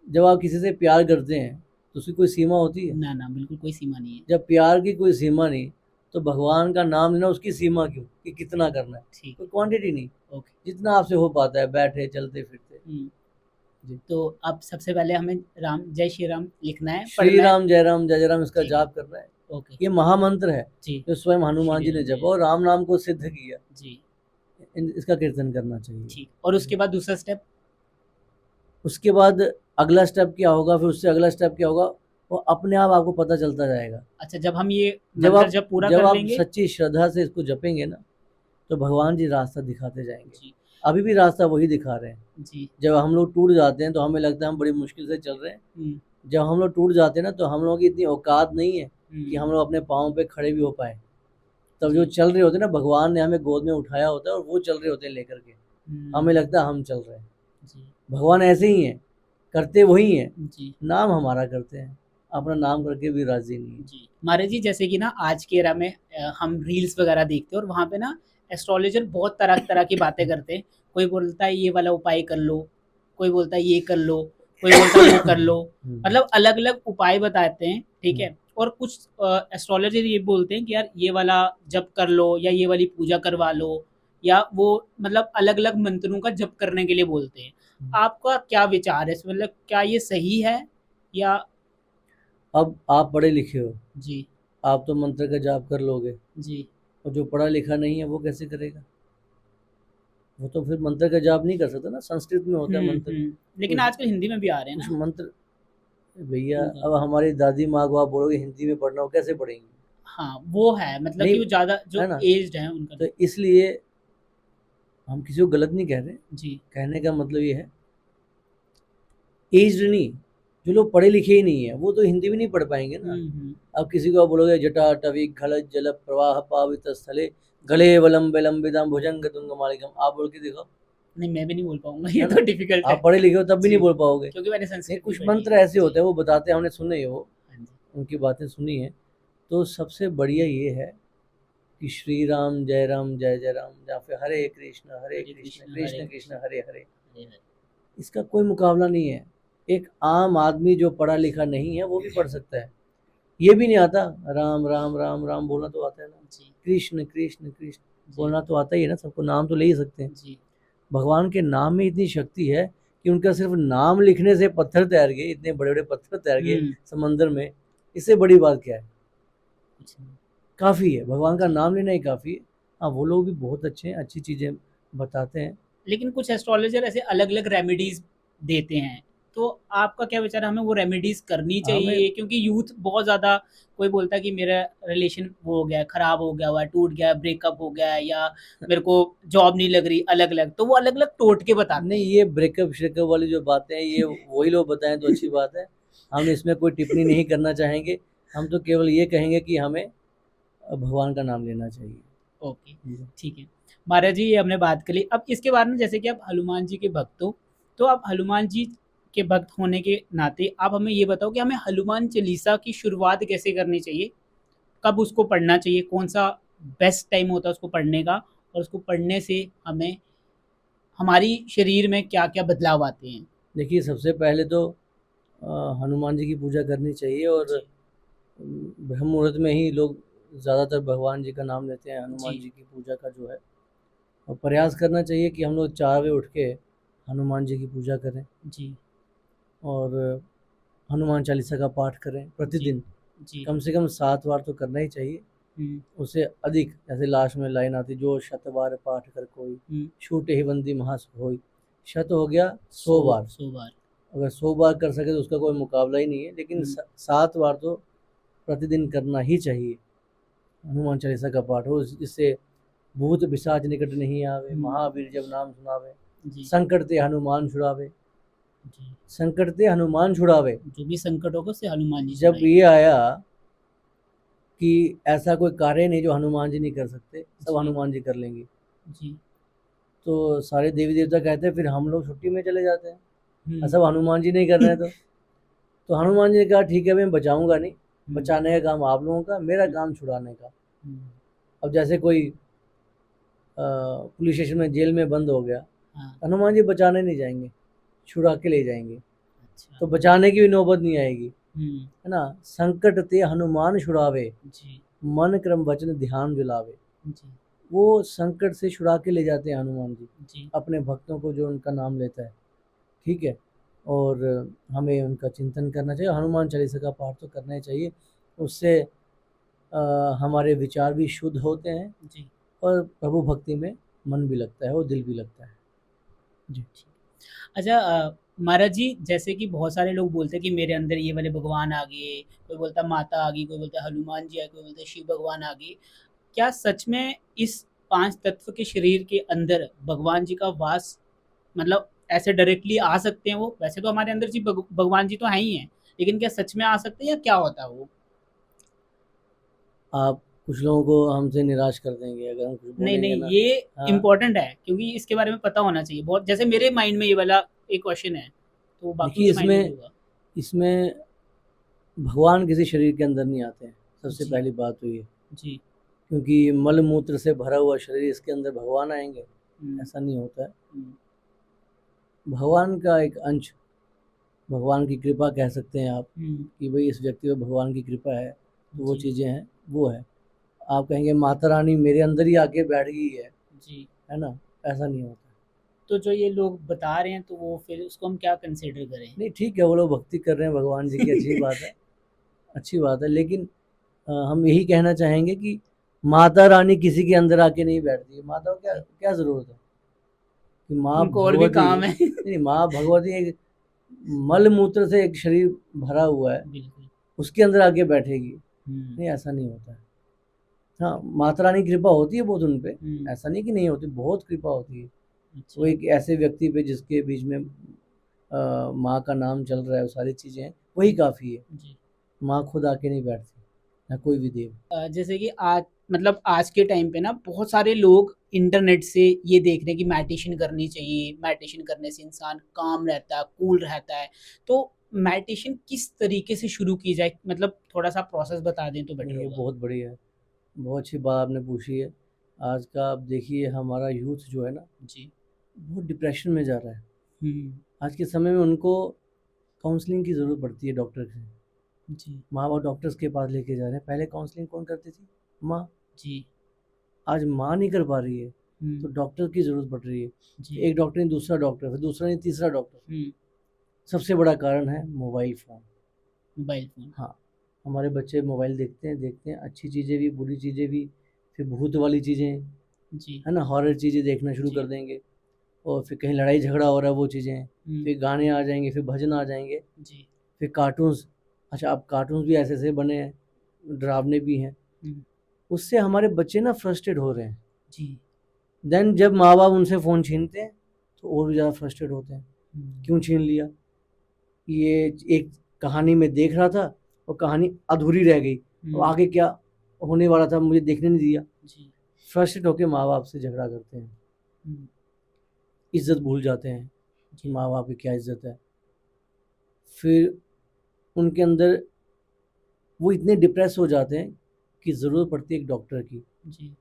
A: जब आप किसी से प्यार करते हैं तो उसकी कोई सीमा होती है?
B: ना ना, बिल्कुल कोई सीमा नहीं है।
A: जब प्यार की कोई सीमा नहीं, तो भगवान का नाम लेना उसकी सीमा क्यों कि कितना करना है?
B: ठीक।
A: कोई क्वांटिटी नहीं।
B: ओके।
A: जितना आपसे हो पाता है, बैठे चलते फिरते। जी।
B: तो अब सबसे पहले हमें राम जय श्री राम लिखना है,
A: श्री राम जय राम इसका
B: ठीक।
A: जाप करना है।
B: ओके।
A: ये महामंत्र है
B: जी।
A: जो स्वयं हनुमान जी
B: श्री
A: ने
B: राम
A: जपा और राम नाम को सिद्ध किया।
B: जी।
A: इसका कीर्तन करना चाहिए।
B: ठीक। और उसके बाद दूसरा स्टेप?
A: उसके बाद अगला स्टेप क्या होगा, फिर उससे अगला स्टेप क्या होगा, वो अपने आप आपको पता चलता जाएगा।
B: अच्छा, जब हम ये
A: जब
B: मंत्र
A: आप
B: जब पूरा
A: जब
B: कर
A: आप
B: लेंगे,
A: सच्ची श्रद्धा से इसको जपेंगे ना, तो भगवान जी रास्ता दिखाते जाएंगे।
B: जी।
A: अभी भी रास्ता वही दिखा रहे हैं।
B: जी।
A: जब हम लोग टूट जाते हैं तो हमें लगता है हम बड़ी मुश्किल से चल रहे हैं। जब हम लोग टूट जाते हैं ना, तो हम लोगों की इतनी औकात नहीं है कि हम लोग अपने पाँव पे खड़े भी हो पाए। तब जो चल रहे होते हैं ना, भगवान ने हमें गोद में उठाया होता है और वो चल रहे होते हैं लेकर के। हमें लगता है हम चल रहे हैं। भगवान ऐसे ही हैं, करते वही हैं, नाम हमारा करते हैं, अपना नाम करके भी राजी नहीं है।
B: जी महाराज जी, जैसे कि ना आज के एरा में हम रील्स वगैरह देखते हैं और वहाँ पे ना एस्ट्रोलॉजर बहुत तरह तरह की बातें करते हैं। कोई बोलता है ये वाला उपाय कर लो, कोई बोलता है ये कर लो, कोई बोलता है वो कर लो, मतलब अलग अलग उपाय बताते हैं। ठीक है। और कुछ एस्ट्रोलॉजर ये बोलते हैं कि यार ये वाला जप कर लो, या ये वाली पूजा करवा लो, या वो मतलब अलग अलग मंत्रों का जप करने के लिए बोलते हैं। आपका क्या विचार है, मतलब क्या ये सही है या?
A: अब आप पढ़े लिखे हो
B: जी।
A: आप तो मंत्र का जाप कर लोगे
B: जी।
A: और जो पढ़ा लिखा नहीं है वो कैसे करेगा? वो तो फिर मंत्र का जाप नहीं कर सकता ना। संस्कृत में होता है मंत्र।
B: लेकिन आजकल हिंदी में भी आ रहे हैं
A: कुछ
B: ना
A: मंत्र। भैया अब हमारी दादी माँ को आप बोलोगे हिंदी में पढ़ना, हो कैसे पढ़ेंगी?
B: हाँ वो है, मतलब कि वो ज्यादा जो एज्ड है उनका।
A: तो इसलिए हम किसी को गलत नहीं कह रहे
B: जी।
A: कहने का मतलब ये है, एज्ड नहीं, जो लोग पढ़े लिखे ही नहीं है वो तो हिंदी भी नहीं पढ़ पाएंगे ना। अब किसी को आप बोलोगे जटा टवी खल जल प्रवाह पावित स्थले गले वलम विलंबिदम भुजंग तुंग मालिकम, आप बोल के देखो।
B: नहीं, मैं भी नहीं बोल पाऊंगा, ये तो डिफिकल्ट है।
A: आप पढ़े लिखे हो तब भी नहीं बोल पाओगे,
B: क्योंकि मैंने संस्कृत
A: कुछ मंत्र ऐसे होते हैं वो बताते हैं, हमने सुने ही हो, उनकी बातें सुनी है। तो सबसे बढ़िया ये है कि श्री राम जय राम या फिर हरे कृष्ण कृष्ण कृष्ण हरे हरे, इसका कोई मुकाबला नहीं है। एक आम आदमी जो पढ़ा लिखा नहीं है वो भी पढ़ सकता है। ये भी नहीं आता राम राम राम राम बोलना तो आता है ना, कृष्ण कृष्ण कृष्ण बोलना तो आता ही है ना, सबको नाम तो ले ही सकते हैं। भगवान के नाम में इतनी शक्ति है कि उनका सिर्फ नाम लिखने से पत्थर तैर गए, इतने बड़े बड़े पत्थर तैर गए समंदर में। इससे बड़ी बात क्या है? काफ़ी है, भगवान का नाम लेना ही काफ़ी है। हाँ वो लोग भी बहुत अच्छे हैं, अच्छी चीज़ें बताते हैं।
B: लेकिन कुछ एस्ट्रोलॉजर ऐसे अलग अलग रेमेडीज देते हैं, तो आपका क्या विचार है, हमें वो रेमेडीज करनी चाहिए? क्योंकि यूथ बहुत ज़्यादा, कोई बोलता है कि मेरा रिलेशन वो हो गया, ख़राब हो गया हुआ, टूट गया, ब्रेकअप हो गया, या मेरे को जॉब नहीं लग रही, अलग अलग, तो वो अलग अलग टोटके बताते हैं।
A: नहीं, ये ब्रेकअप श्रेकअप वाली जो बातें हैं ये वही लोग बताएं तो अच्छी बात है। हम इसमें कोई टिप्पणी नहीं करना चाहेंगे। हम तो केवल ये कहेंगे कि हमें भगवान का नाम लेना चाहिए।
B: ओके, ठीक है महाराज जी, ये हमने बात कर ली। अब इसके बारे में, जैसे कि आप हनुमान जी के भक्त हो, तो आप हनुमान जी के भक्त होने के नाते आप हमें ये बताओ कि हमें हनुमान चालीसा की शुरुआत कैसे करनी चाहिए, कब उसको पढ़ना चाहिए, कौन सा बेस्ट टाइम होता है उसको पढ़ने का, और उसको पढ़ने से हमें हमारी शरीर में क्या क्या बदलाव आते हैं।
A: देखिए, सबसे पहले तो हनुमान जी की पूजा करनी चाहिए, और
B: जी
A: ब्रह्म मुहूर्त में ही लोग ज़्यादातर भगवान जी का नाम लेते हैं, हनुमान
B: जी
A: जी की पूजा का जो है। और प्रयास करना चाहिए कि हम लोग 4 बजे उठ के हनुमान जी की पूजा करें,
B: जी
A: और हनुमान चालीसा का पाठ करें
B: जी
A: प्रतिदिन।
B: जी।
A: कम से कम 7 बार तो करना ही चाहिए।
B: हम्म,
A: उससे अधिक, जैसे लास्ट में लाइन आती, जो शतबार पाठ कर कोई,
B: हम्म,
A: छूटे ही बंदी महासुख होई। शत हो गया 100
B: सौ
A: बार।
B: 100 बार।
A: अगर 100 बार कर सके तो उसका कोई मुकाबला ही नहीं है, लेकिन
B: हम्म,
A: 7 बार तो प्रतिदिन करना ही चाहिए हनुमान चालीसा का पाठ हो। इससे भूत पिशाच निकट नहीं आवे, महावीर जब नाम सुनावे,
B: जी
A: संकट ते हनुमान छुड़ावे।
B: जी।
A: संकट ते हनुमान छुड़ावे।
B: जो भी संकट होगा उससे हनुमान जी
A: जब
B: छुड़ाएंगे।
A: ये आया कि ऐसा कोई कार्य नहीं जो हनुमान जी नहीं कर सकते, सब
B: जी
A: हनुमान जी कर लेंगे,
B: जी।
A: तो सारे देवी देवता कहते हैं फिर हम लोग छुट्टी में चले जाते हैं,
B: हम्म,
A: सब हनुमान जी नहीं कर रहे हैं। तो हनुमान जी ने कहा ठीक है, मैं बचाऊंगा नहीं, बचाने का काम आप लोगों का, मेरा काम छुड़ाने का।
B: हम्म,
A: अब जैसे कोई पुलिस स्टेशन में जेल में बंद हो गया,
B: हाँ
A: हनुमान जी बचाने नहीं जाएंगे, छुड़ा के ले जाएंगे,
B: अच्छा।
A: तो बचाने की भी नौबत नहीं आएगी,
B: हम्म,
A: है ना। संकट ते हनुमान छुड़ावे,
B: जी
A: मन क्रम वचन ध्यान दिलावे।
B: जी
A: वो संकट से छुड़ा के ले जाते हैं हनुमान जी,
B: जी
A: अपने भक्तों को जो उनका नाम लेता है। ठीक है। और हमें उनका चिंतन करना चाहिए, हनुमान चालीसा का पाठ तो करना ही चाहिए। उससे हमारे विचार भी शुद्ध होते हैं,
B: जी।
A: और प्रभु भक्ति में मन भी लगता है और दिल भी लगता है। जी।
B: अच्छा महाराज जी, जैसे कि बहुत सारे लोग बोलते हैं कि मेरे अंदर ये वाले भगवान आ गए, कोई बोलता है माता आ गई, कोई बोलता है हनुमान जी आ गए, कोई बोलता है शिव भगवान आ गए। क्या सच में इस 5 तत्व के शरीर के अंदर भगवान जी का वास, मतलब ऐसे डायरेक्टली आ सकते हैं वो? वैसे तो हमारे अंदर जी भगवान जी तो हैं ही हैं, लेकिन क्या सच में आ सकते हैं या क्या होता है वो?
A: आप कुछ लोगों को हमसे निराश कर देंगे अगर हम कुछ
B: नहीं
A: बोलेंगे
B: नहीं,
A: ना।
B: ये
A: हाँ,
B: इम्पोर्टेंट है क्योंकि इसके बारे में पता होना चाहिए बहुत। जैसे मेरे माइंड में ये वाला एक क्वेश्चन है, तो बाकियों
A: देखिए,
B: के माइंड में भी
A: इसमें
B: होगा।
A: इसमें भगवान किसी शरीर के अंदर नहीं आते हैं, सबसे
B: जी
A: पहली बात तो ये।
B: जी।
A: क्योंकि मल मूत्र से भरा हुआ शरीर, इसके अंदर भगवान आएंगे?
B: हम्म,
A: ऐसा नहीं होता है।
B: हम्म,
A: भगवान का एक अंश, भगवान की कृपा कह सकते हैं आप,
B: हम्म,
A: कि भाई इस व्यक्ति पर भगवान की कृपा है, तो वो
B: जी
A: चीज़ें हैं, वो है। आप कहेंगे माता रानी मेरे अंदर ही आके बैठ गई
B: जी।
A: है ना, ऐसा नहीं होता।
B: तो जो ये लोग बता रहे हैं तो वो फिर उसको हम क्या कंसिडर करें?
A: नहीं, ठीक है, वो लोग भक्ति कर रहे हैं भगवान जी की, अच्छी बात है, अच्छी बात है। लेकिन हम यही कहना चाहेंगे कि माता रानी किसी के अंदर आके नहीं बैठती है। माता को क्या क्या ज़रूरत है कि माँ
B: उनको और भी
A: भगवती,
B: काम है।
A: नहीं, माँ भगवती एक मल मूत्र से एक शरीर भरा हुआ है,
B: बिल्कुल।
A: उसके अंदर आके बैठेगी?
B: हम्म,
A: नहीं, ऐसा नहीं होता है। हाँ, माता रानी की कृपा होती है बहुत उन पे,
B: हम्म,
A: ऐसा नहीं कि नहीं होती, बहुत कृपा होती है। वो
B: अच्छा।
A: एक ऐसे व्यक्ति पे जिसके बीच में माँ का नाम चल रहा है, वो सारी चीज़ें हैं, वही काफ़ी है।
B: जी।
A: माँ खुद आके नहीं बैठती, ना कोई भी देव।
B: जैसे कि आज, मतलब आज के टाइम पे ना बहुत सारे लोग इंटरनेट से ये देख रहे हैं कि मेडिटेशन करनी चाहिए, मेडिटेशन करने से इंसान काम रहता है, कूल रहता है। तो मेडिटेशन किस तरीके से शुरू की जाए, मतलब थोड़ा सा प्रोसेस बता दें तो बेटर
A: नहीं, ये
B: होगा।
A: बहुत बढ़िया है, बहुत अच्छी बात आपने पूछी है। आज का आप देखिए, हमारा यूथ जो है ना,
B: जी।
A: बहुत डिप्रेशन में जा रहा है।
B: हम्म,
A: आज के समय में उनको काउंसलिंग की ज़रूरत पड़ती है, डॉक्टर से।
B: जी
A: माँ बाप डॉक्टर्स के पास लेके जा रहे हैं, पहले काउंसलिंग कौन करती थी? माँ।
B: जी।
A: आज माँ नहीं कर पा रही है, तो
B: हम्म,
A: डॉक्टर की ज़रूरत पड़ रही है।
B: जी।
A: एक डॉक्टर नहीं, दूसरा डॉक्टर, फिर दूसरा नहीं, तीसरा डॉक्टर।
B: हम्म,
A: सबसे बड़ा कारण है मोबाइल फ़ोन।
B: Mobile phone.
A: हाँ, हमारे बच्चे मोबाइल देखते हैं, अच्छी चीज़ें भी, बुरी चीज़ें भी, फिर भूत वाली चीज़ें,
B: जी
A: है ना, हॉरर चीज़ें देखना शुरू
B: जी।
A: कर देंगे, और फिर कहीं लड़ाई झगड़ा हो रहा है वो चीज़ें,
B: हम्म,
A: फिर गाने आ जाएंगे, फिर भजन आ जाएंगे,
B: जी।
A: फिर कार्टून्स। अच्छा, अब कार्टून्स भी ऐसे ऐसे बने हैं, डरावने भी हैं।
B: हम्म,
A: उससे हमारे बच्चे ना फ्रस्ट्रेट हो रहे हैं।
B: जी।
A: देन जब माँ बाप उनसे फ़ोन छीनते हैं, तो और भी ज़्यादा फ्रस्ट्रेट होते हैं। क्यों छीन लिया? ये एक कहानी में देख रहा था, और कहानी अधूरी रह गई, और आगे क्या होने वाला था मुझे देखने नहीं दिया।
B: जी।
A: फ्रस्ट्रेट होकर माँ बाप से झगड़ा करते हैं,
B: हम्म,
A: इज्जत भूल जाते हैं कि
B: जी।
A: माँ बाप की क्या इज्जत है। फिर उनके अंदर वो इतने डिप्रेस हो जाते हैं कि ज़रूरत पड़ती है एक डॉक्टर की।
B: जी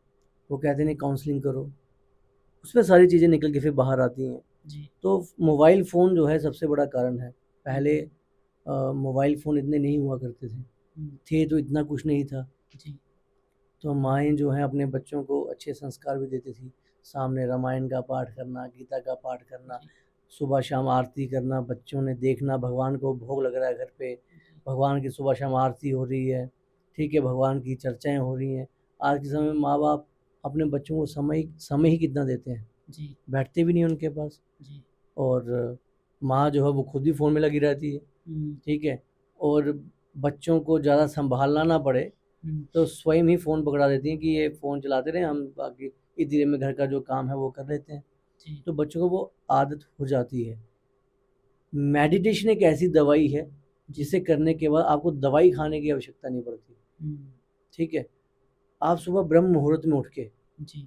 A: वो कहते हैं काउंसलिंग करो, उसमें सारी चीज़ें निकल के फिर बाहर आती हैं।
B: जी
A: तो मोबाइल फ़ोन जो है सबसे बड़ा कारण है। पहले मोबाइल फ़ोन इतने नहीं हुआ करते थे, थे तो इतना कुछ नहीं था।
B: जी
A: तो माएँ जो हैं अपने बच्चों को अच्छे संस्कार भी देती थी। सामने रामायण का पाठ करना, गीता का पाठ करना,
B: जी
A: सुबह शाम आरती करना, बच्चों ने देखना भगवान को भोग लग रहा है घर पे, भगवान की सुबह शाम आरती हो रही है, ठीक है, भगवान की चर्चाएँ हो रही हैं। आज के समय में माँ-बाप अपने बच्चों को समय ही कितना देते हैं,
B: जी
A: बैठते भी नहीं उनके पास।
B: जी
A: और माँ जो है वो खुद भी फ़ोन में लगी रहती है, ठीक है, और बच्चों को ज़्यादा सँभालना ना पड़े तो स्वयं ही फ़ोन पकड़ा देती हैं कि ये फ़ोन चलाते रहें, हम बाकी इतनी देर में घर का जो काम है वो कर लेते हैं।
B: जी
A: तो बच्चों को वो आदत हो जाती है। मेडिटेशन एक ऐसी दवाई है जिसे करने के बाद आपको दवाई खाने की आवश्यकता नहीं पड़ती, ठीक है। आप सुबह ब्रह्म मुहूर्त में उठ के
B: जी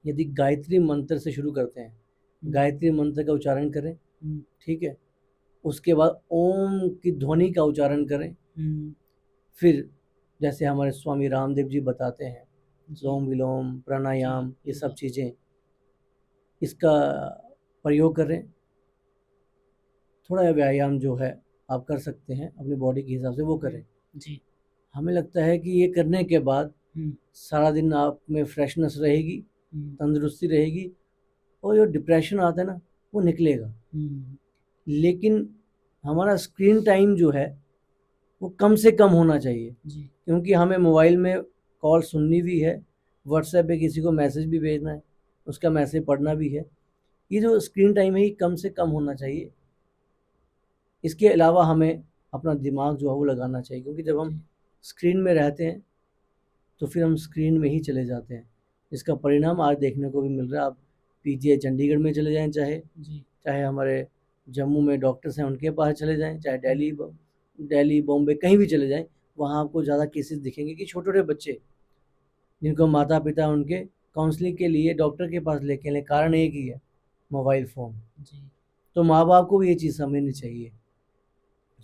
A: यदि गायत्री मंत्र से शुरू करते हैं, गायत्री मंत्र का उच्चारण करें, ठीक है, उसके बाद ओम की ध्वनि का उच्चारण करें, फिर जैसे हमारे स्वामी रामदेव जी बताते हैं, लोम विलोम प्राणायाम, ये सब चीज़ें, इसका प्रयोग करें। थोड़ा व्यायाम जो है आप कर सकते हैं अपनी बॉडी के हिसाब से, वो करें।
B: जी
A: हमें लगता है कि ये करने के बाद सारा दिन आप में फ्रेशनेस रहेगी, तंदुरुस्ती रहेगी, और जो डिप्रेशन आता है ना वो निकलेगा। लेकिन हमारा स्क्रीन टाइम जो है वो कम से कम होना चाहिए, क्योंकि हमें मोबाइल में कॉल सुननी भी है, व्हाट्सएप पे किसी को मैसेज भी भेजना है, उसका मैसेज पढ़ना भी है। ये जो स्क्रीन टाइम है ये कम से कम होना चाहिए। इसके अलावा हमें अपना दिमाग जो है वो लगाना चाहिए, क्योंकि जब हम स्क्रीन में रहते हैं तो फिर हम स्क्रीन में ही चले जाते हैं। इसका परिणाम आज देखने को भी मिल रहा है। आप पीजीआई चंडीगढ़ में चले जाएं, चाहे हमारे जम्मू में डॉक्टर्स हैं उनके पास चले जाएं, चाहे दिल्ली बॉम्बे कहीं भी चले जाएं, वहाँ आपको ज़्यादा केसेस दिखेंगे कि छोटे-छोटे बच्चे जिनको माता-पिता उनके काउंसलिंग के लिए डॉक्टर के पास लेके आए, कारण एक ही है, मोबाइल फ़ोन। तो माँ-बाप को भी ये चीज़ समझनी चाहिए।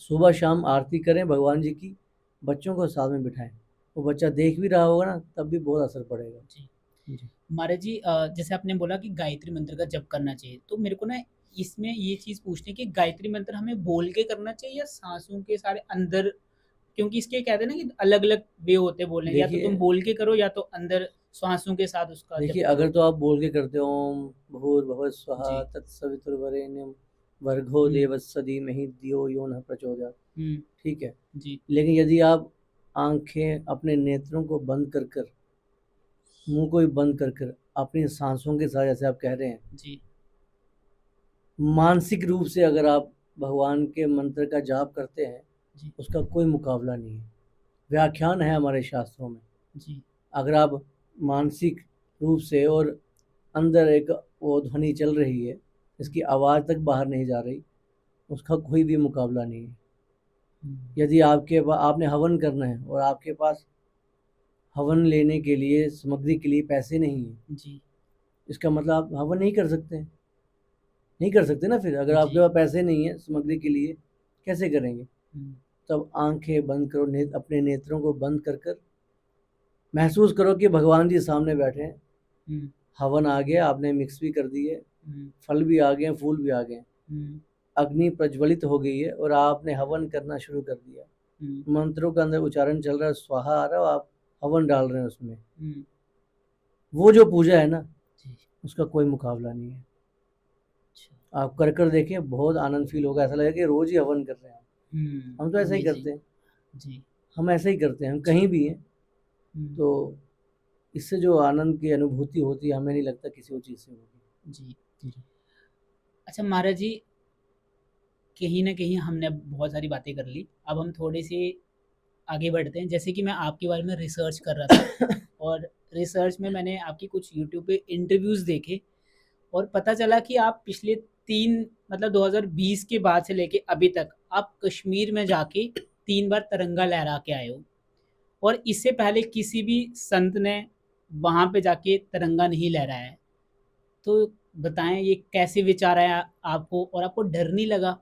A: सुबह शाम आरती करें भगवान जी की, बच्चों को साथ में बिठाएं, वो बच्चा देख भी रहा होगा ना तब भी बहुत असर पड़ेगा।
B: जी महाराज जी, जैसे आपने बोला कि गायत्री मंत्र का जप करना चाहिए, तो मेरे को ना इसमें ये चीज़ पूछनी कि गायत्री मंत्र हमें बोल के करना चाहिए या सांसों के सारे अंदर, क्योंकि इसके कहते हैं ना कि अलग-अलग वे होते हैं बोलने के, या तो तुम बोल के करो या तो अंदर श्वासों के साथ उसका जप
A: देखिए,
B: करो।
A: अगर तो आप बोल के करते हो ओम भूर्भुवः स्वः तत्सवितुर्वरेण्यम भर्गो देवस्य धीमहि धियो यो नः प्रचोदयात्, ठीक है। लेकिन यदि आप आंखें अपने नेत्रों को बंद कर कर, मुंह को भी बंद कर कर अपनी सांसों के साथ, जैसे आप कह रहे हैं, मानसिक रूप से अगर आप भगवान के मंत्र का जाप करते हैं, उसका कोई मुकाबला नहीं है। व्याख्यान है हमारे शास्त्रों में। अगर आप मानसिक रूप से और अंदर एक वो ध्वनि चल रही है, इसकी आवाज़ तक बाहर नहीं जा रही, उसका कोई भी मुकाबला नहीं है। यदि आपने हवन करना है और आपके पास हवन लेने के लिए, सामग्री के लिए पैसे नहीं है, इसका मतलब आप हवन नहीं कर सकते हैं। नहीं कर सकते ना फिर, अगर आपके पास पैसे नहीं है सामग्री के लिए, कैसे करेंगे? तब आंखें बंद करो, अपने नेत्रों को बंद कर कर महसूस करो कि भगवान जी सामने बैठे हैं। हवन आ गया, आपने मिक्स भी कर दी है, फल भी आ गए, फूल भी आ गए, अग्नि प्रज्वलित हो गई है और आपने हवन करना शुरू कर दिया। मंत्रों का अंदर उच्चारण चल रहा है, स्वाहा आ रहा है, आप हवन डाल रहे हैं उसमें। वो जो पूजा है ना, उसका कोई मुकाबला नहीं है। आप कर देखें, बहुत आनंद फील होगा, ऐसा लगेगा कि रोज ही हवन कर रहे हैं। हम तो ऐसा ही करते हैं, हम ऐसे ही करते हैं, हम कहीं भी हैं तो इससे जो आनंद की अनुभूति होती है, हमें नहीं लगता किसी और चीज़ से होगी।
B: अच्छा महाराज जी, कहीं ना कहीं हमने बहुत सारी बातें कर ली, अब हम थोड़े से आगे बढ़ते हैं। जैसे कि मैं आपके बारे में रिसर्च कर रहा था और रिसर्च में मैंने आपकी कुछ यूट्यूब पे इंटरव्यूज़ देखे और पता चला कि आप पिछले 2020 के बाद से लेके अभी तक आप कश्मीर में जाके 3 बार तिरंगा लहरा के आए हो, और इससे पहले किसी भी संत ने वहाँ पे जाके तिरंगा नहीं लहराया है। तो बताएं ये कैसे विचार आया आपको और आपको डर नहीं लगा?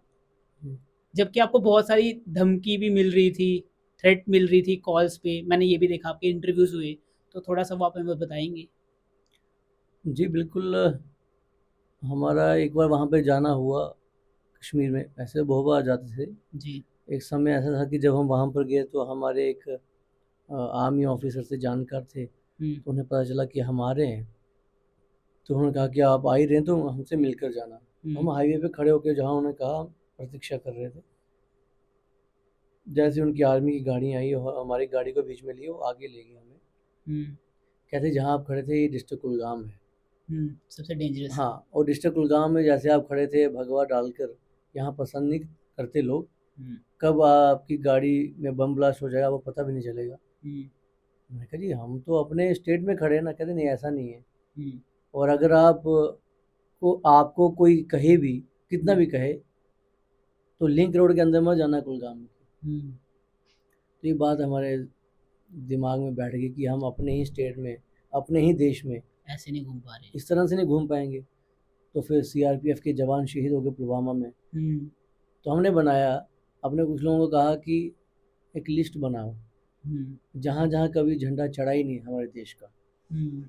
B: जबकि आपको बहुत सारी धमकी भी मिल रही थी, थ्रेट मिल रही थी कॉल्स पे, मैंने ये भी देखा आपके इंटरव्यूज़ हुए, तो थोड़ा-सा वो आप हमें बताएँगे?
A: जी, बिल्कुल। हमारा एक बार वहाँ पे जाना हुआ कश्मीर में, ऐसे बहुत बार जाते थे।
B: जी।
A: एक समय ऐसा था कि जब हम वहाँ पर गए तो हमारे एक आर्मी ऑफिसर से जानकार थे,
B: हुँ,
A: तो उन्हें पता चला कि हम आ रहे हैं, तो उन्होंने कहा कि आप आ ही रहे हैं तो हमसे मिलकर जाना।
B: हुँ,
A: हम हाईवे पे खड़े होकर जहाँ उन्होंने कहा प्रतीक्षा कर रहे थे। जैसे उनकी आर्मी की गाड़ी आई और हमारी गाड़ी को बीच में लिए वो आगे ले गए हमें।
B: हुँ,
A: कहते जहाँ आप खड़े थे ये डिस्ट्रिक्ट कुलगाम है।
B: सबसे डेंजरस।
A: हाँ, और डिस्ट्रिक्ट कुलगाम में जैसे आप खड़े थे भगवा डालकर, यहाँ पसंद नहीं करते लोग।
B: हुँ,
A: कब आपकी गाड़ी में बम ब्लास्ट हो जाएगा वो पता भी नहीं चलेगा।
B: हुँ,
A: मैंने कहा जी हम तो अपने स्टेट में खड़े हैं ना। कहते नहीं ऐसा नहीं है।
B: हुँ,
A: और अगर आपको कोई कहे भी, कितना
B: हुँ,
A: भी कहे, तो लिंक रोड के अंदर मत जाना कुलगाम में।
B: हुँ,
A: तो ये बात हमारे दिमाग में बैठ गई कि हम अपने ही स्टेट में, अपने ही देश में
B: ऐसे नहीं घूम पा रहे।
A: इस तरह से नहीं घूम पाएंगे। तो फिर सीआरपीएफ के जवान शहीद हो गए पुलवामा में।
B: हुँ,
A: तो हमने बनाया, अपने कुछ लोगों को कहा कि एक लिस्ट बनाओ
B: हुँ,
A: जहाँ जहाँ कभी झंडा चढ़ा ही नहीं हमारे देश का।
B: हुँ,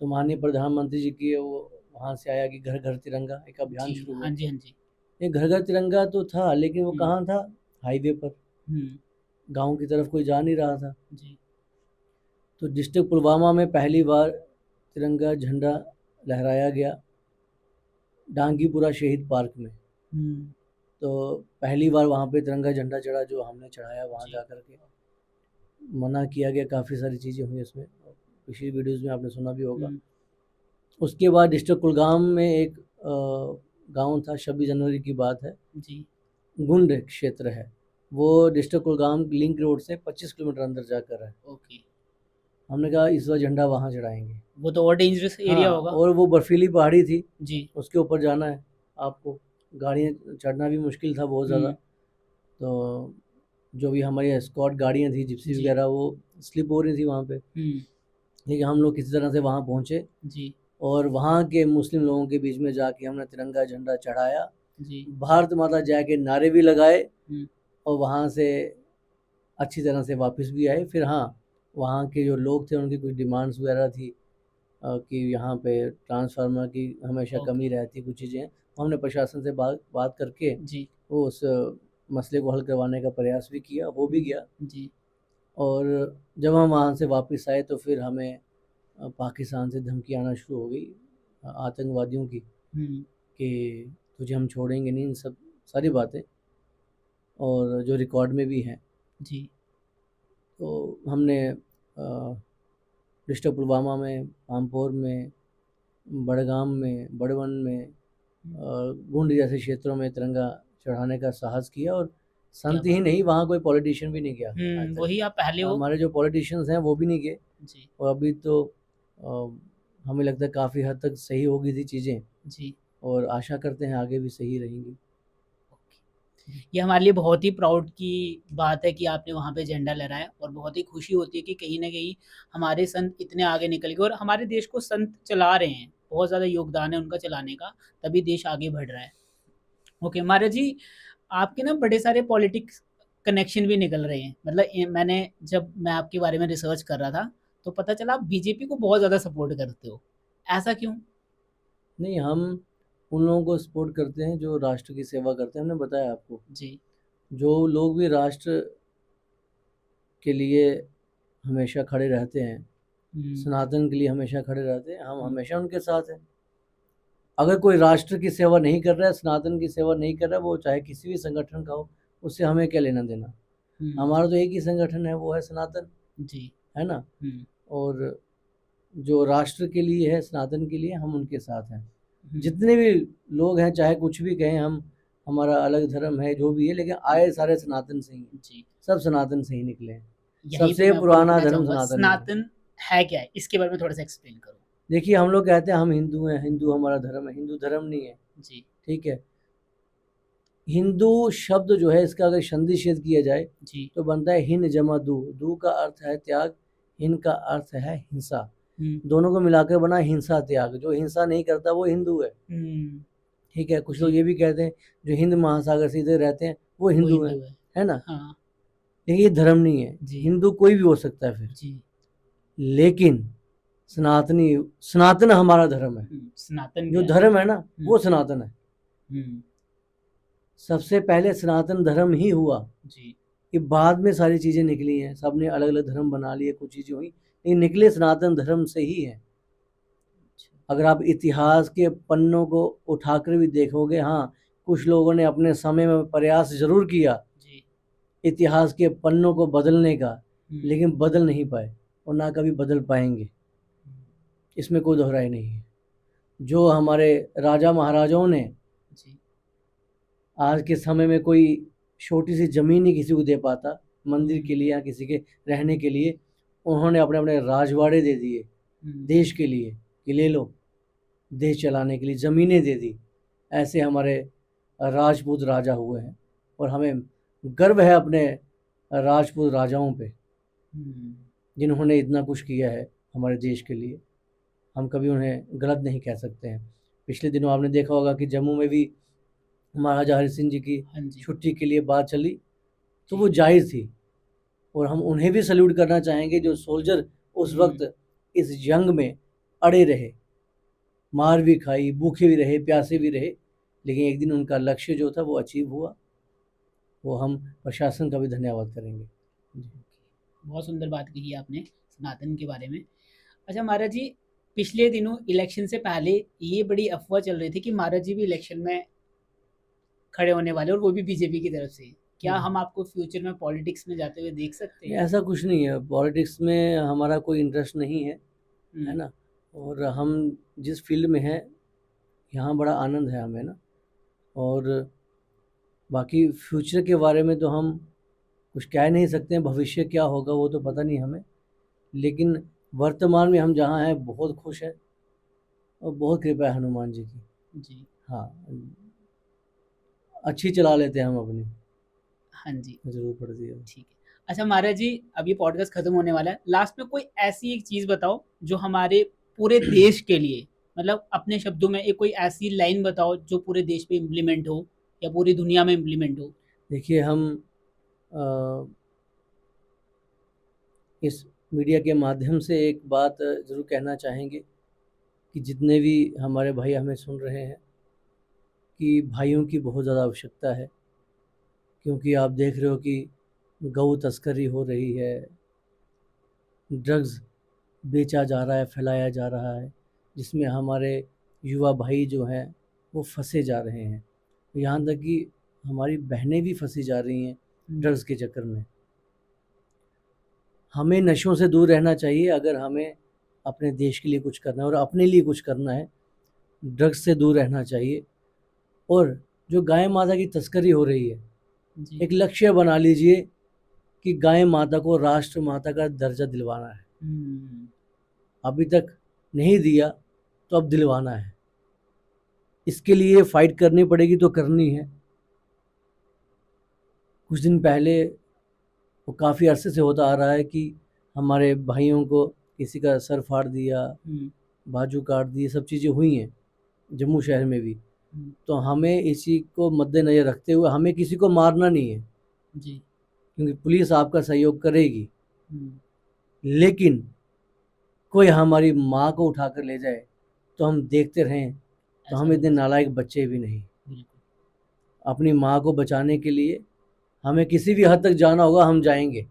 A: तो माननीय प्रधानमंत्री जी की वो वहाँ से आया कि घर घर तिरंगा एक अभियान
B: जी,
A: शुरू
B: हाँ
A: हुआ।
B: जी, हाँ जी।
A: ये घर घर तिरंगा तो था लेकिन वो
B: हुँ,
A: कहाँ था, हाईवे पर,
B: हुँ,
A: गांव की तरफ कोई जा नहीं रहा था।
B: जी,
A: तो डिस्ट्रिक्ट पुलवामा में पहली बार तिरंगा झंडा लहराया गया डांगीपुरा शहीद पार्क में।
B: हुँ,
A: तो पहली बार वहाँ पे तिरंगा झंडा चढ़ा जो हमने चढ़ाया वहाँ
B: जी,
A: जा कर के। मना किया गया, काफ़ी सारी चीज़ें हुई उसमें, पिछली वीडियोज़ में आपने सुना भी होगा।
B: हुँ,
A: उसके बाद डिस्ट्रिक्ट कुलगाम में एक गांव था, 26 जनवरी की बात है,
B: जी,
A: गुंड क्षेत्र है। वो डिस्ट्रिक्ट कुलगाम लिंक रोड से 25 किलोमीटर अंदर जाकर है।
B: ओके।
A: हमने कहा इस बार झंडा वहाँ चढ़ाएंगे।
B: वो तो और डेंजरस एरिया
A: हाँ,
B: होगा।
A: और वो बर्फीली पहाड़ी थी,
B: जी,
A: उसके ऊपर जाना है आपको, गाड़ियाँ चढ़ना भी मुश्किल था बहुत ज़्यादा।
B: हुँ,
A: तो जो भी हमारी स्कॉट गाड़ियाँ थी, जिप्सी
B: जी,
A: वगैरह, वो स्लिप हो रही थी वहाँ पे।
B: हुँ,
A: लेकिन हम लोग किसी तरह से वहाँ पहुँचे
B: जी,
A: और वहाँ के मुस्लिम लोगों के बीच में जाके हमने तिरंगा झंडा चढ़ाया,
B: जी,
A: भारत माता जय के नारे भी लगाए
B: हुँ,
A: और वहाँ से अच्छी तरह से वापस भी आए। फिर हाँ, वहाँ के जो लोग थे उनकी कुछ डिमांड्स वगैरह थी कि यहाँ पे ट्रांसफार्मर की हमेशा
B: ओके,
A: कमी रहती है, कुछ चीज़ें। हमने प्रशासन से बात बात करके
B: जी,
A: वो उस मसले को हल करवाने का प्रयास भी किया, हो भी
B: हुँ,
A: गया।
B: जी,
A: और जब हम वहाँ से वापस आए तो फिर हमें पाकिस्तान से धमकी आना शुरू हो गई, आतंकवादियों की,
B: हुँ,
A: कि तुझे हम छोड़ेंगे नहीं, इन सब सारी बातें, और जो रिकॉर्ड में भी हैं।
B: जी,
A: तो हमने डिस्ट्रिक्ट पुलवामा में, पामपोर में, बड़गाम में, बड़वन में,
B: हुँ,
A: गुंड जैसे क्षेत्रों में तिरंगा चढ़ाने का साहस किया। और
B: क्या
A: संत ही
B: बात है।
A: नहीं, वहाँ कोई पॉलिटिशियन भी नहीं गया आज तक।
B: वही आप पहले हो।
A: हमारे जो पॉलिटिशियंस हैं वो भी नहीं गए।
B: जी,
A: और अभी तो हमें लगता है काफ़ी हद तक सही हो गई थी चीज़ें,
B: जी,
A: और आशा करते हैं आगे भी सही रहेंगी।
B: ओके। ये हमारे लिए बहुत ही प्राउड की बात है कि आपने वहाँ पे झंडा लहराया और बहुत ही खुशी होती है कि कहीं न कहीं हमारे संत इतने आगे निकल गए और हमारे देश को संत चला रहे हैं। बहुत ज़्यादा योगदान है उनका चलाने का, तभी देश आगे बढ़ रहा है। ओके, महाराज जी, आपके ना बड़े सारे पॉलिटिक्स कनेक्शन भी निकल रहे हैं। मतलब जब मैं आपके बारे में रिसर्च कर रहा था, तो पता चला आप बीजेपी को बहुत ज़्यादा सपोर्ट करते हो। ऐसा क्यों?
A: नहीं, हम उन लोगों को सपोर्ट करते हैं जो राष्ट्र की सेवा करते हैं। हमने बताया आपको,
B: जी।
A: जो लोग भी राष्ट्र के लिए हमेशा खड़े रहते हैं,
B: हुँ,
A: सनातन के लिए हमेशा खड़े रहते हैं, हम
B: हुँ,
A: हमेशा उनके साथ हैं। अगर कोई राष्ट्र की सेवा नहीं कर रहा है, सनातन की सेवा नहीं कर रहा है, वो चाहे किसी भी संगठन का हो, उससे हमें क्या लेना देना।
B: हुँ,
A: हमारा तो एक ही संगठन है, वो है सनातन,
B: जी।
A: है ना।
B: हुँ,
A: और जो राष्ट्र के लिए है, सनातन के लिए, हम उनके साथ हैं।
B: हुँ,
A: जितने भी लोग हैं, चाहे कुछ भी कहें, हम, हमारा अलग धर्म है जो भी है, लेकिन आए सारे सनातन से ही हैं।
B: जी।
A: सब सनातन से ही निकले हैं।
B: यहीं पे
A: सबसे
B: मैं आपको
A: पुराना
B: रुकना
A: धर्म
B: चाहूँगा,
A: सनातन ही है।
B: सनातन है क्या है? इसके बारे में थोड़ा-सा एक्सप्लेन करो।
A: देखिए, हम लोग कहते हैं हम हिंदू हैं, हिंदू हमारा धर्म है, हिंदू धर्म नहीं है।
B: जी,
A: ठीक है। हिंदू शब्द जो है, इसका अगर संधि छेद किया जाए
B: जी।
A: तो बनता है हिन जमा दू। दू का अर्थ है त्याग, हिन का अर्थ है हिंसा।
B: हुँ,
A: दोनों को मिलाकर बना हिंसा त्याग। जो हिंसा नहीं करता वो हिंदू है।
B: हुँ,
A: ठीक है, कुछ लोग
B: जी।
A: ये भी कहते हैं जो हिंद महासागर से इधर रहते हैं वो
B: वो
A: हिंदू हैं,
B: हिंदू है।
A: है ना?
B: हाँ।
A: लेकिन ये धर्म नहीं है,
B: जी।
A: हिंदू कोई भी हो सकता है फिर,
B: जी।
A: लेकिन सनातन हमारा धर्म है।
B: सनातन
A: जो
B: क्या है?
A: धर्म है ना वो सनातन है।
B: हम्म।
A: सबसे पहले सनातन धर्म ही हुआ,
B: जी।
A: कि बाद में सारी चीज़ें निकली हैं, सबने अलग अलग धर्म बना लिए, कुछ चीज़ें हुई, लेकिन निकले सनातन धर्म से ही हैं। अगर आप इतिहास के पन्नों को उठाकर भी देखोगे, हाँ कुछ लोगों ने अपने समय में प्रयास जरूर किया
B: जी।
A: इतिहास के पन्नों को बदलने का,
B: हम्म।
A: लेकिन बदल नहीं पाए और ना कभी बदल पाएंगे, इसमें कोई दोहराई नहीं है। जो हमारे राजा महाराजाओं ने
B: जी।
A: आज के समय में कोई छोटी सी ज़मीन नहीं किसी को दे पाता मंदिर के लिए या किसी के रहने के लिए, उन्होंने अपने अपने राजवाड़े दे दिए देश के लिए कि ले लो, देश चलाने के लिए ज़मीनें दे दी। ऐसे हमारे राजपूत राजा हुए हैं और हमें गर्व है अपने राजपूत राजाओं पे, जिन्होंने इतना कुछ किया है हमारे देश के लिए। हम कभी उन्हें गलत नहीं कह सकते हैं। पिछले दिनों आपने देखा होगा कि जम्मू में भी महाराजा हरि सिंह जी की
B: हाँ जी।
A: छुट्टी के लिए बात चली, तो
B: जी।
A: वो जायज़ थी और हम उन्हें भी सल्यूट करना चाहेंगे जो सोल्जर उस वक्त इस जंग में अड़े रहे, मार भी खाई, भूखे भी रहे, प्यासे भी रहे, लेकिन एक दिन उनका लक्ष्य जो था वो अचीव हुआ। वो हम प्रशासन का भी धन्यवाद करेंगे।
B: बहुत सुंदर बात कही आपने सनातन के बारे में। अच्छा महाराज जी, पिछले दिनों इलेक्शन से पहले ये बड़ी अफवाह चल रही थी कि महाराज जी भी इलेक्शन में खड़े होने वाले और वो भी बीजेपी की तरफ से। क्या हम आपको फ्यूचर में पॉलिटिक्स में जाते हुए देख सकते हैं?
A: ऐसा कुछ नहीं है, पॉलिटिक्स में हमारा कोई इंटरेस्ट नहीं है, है ना? और हम जिस फील्ड में हैं यहाँ बड़ा आनंद है हमें ना, और बाकी फ्यूचर के बारे में तो हम कुछ कह नहीं सकते हैं, भविष्य क्या होगा वो तो पता नहीं हमें, लेकिन वर्तमान में हम जहाँ हैं बहुत खुश हैं और बहुत कृपा है हनुमान जी की।
B: जी।
A: हाँ, अच्छी चला लेते हैं हम अपनी,
B: हाँ जी।
A: ज़रूर पड़ती है।
B: ठीक है। अच्छा महाराज जी, अब ये पॉडकास्ट खत्म होने वाला है, लास्ट में कोई ऐसी एक चीज़ बताओ जो हमारे पूरे देश के लिए, मतलब अपने शब्दों में एक कोई ऐसी लाइन बताओ जो पूरे देश पे इम्प्लीमेंट हो या पूरी दुनिया में इम्प्लीमेंट हो।
A: देखिए, हम अ, इस मीडिया के माध्यम से एक बात ज़रूर कहना चाहेंगे कि जितने भी हमारे भाई हमें सुन रहे हैं कि भाइयों की बहुत ज़्यादा आवश्यकता है, क्योंकि आप देख रहे हो कि गौ तस्करी हो रही है, ड्रग्स बेचा जा रहा है, फैलाया जा रहा है, जिसमें हमारे युवा भाई जो हैं वो फंसे जा रहे हैं। यहाँ तक कि हमारी बहनें भी फंसी जा रही हैं ड्रग्स के चक्कर में। हमें नशों से दूर रहना चाहिए अगर हमें अपने देश के लिए कुछ करना है और अपने लिए कुछ करना है, ड्रग्स से दूर रहना चाहिए। और जो गाय माता की तस्करी हो रही है, एक लक्ष्य बना लीजिए कि गाय माता को राष्ट्र माता का दर्जा दिलवाना है। अभी तक नहीं दिया तो अब दिलवाना है, इसके लिए फाइट करनी पड़ेगी तो करनी है। कुछ दिन पहले वो काफ़ी अरसे से होता आ रहा है कि हमारे भाइयों को किसी का सर फाड़ दिया, बाजू काट दिए, सब चीज़ें हुई हैं जम्मू शहर में भी। तो हमें इसी को मद्देनज़र रखते हुए हमें किसी को मारना नहीं है
B: जी।
A: क्योंकि पुलिस आपका सहयोग करेगी, लेकिन कोई हमारी माँ को उठा कर ले जाए तो हम देखते रहें तो हम इतने नालायक बच्चे भी नहीं। अपनी माँ को बचाने के लिए हमें किसी भी हद तक जाना होगा, हम जाएंगे।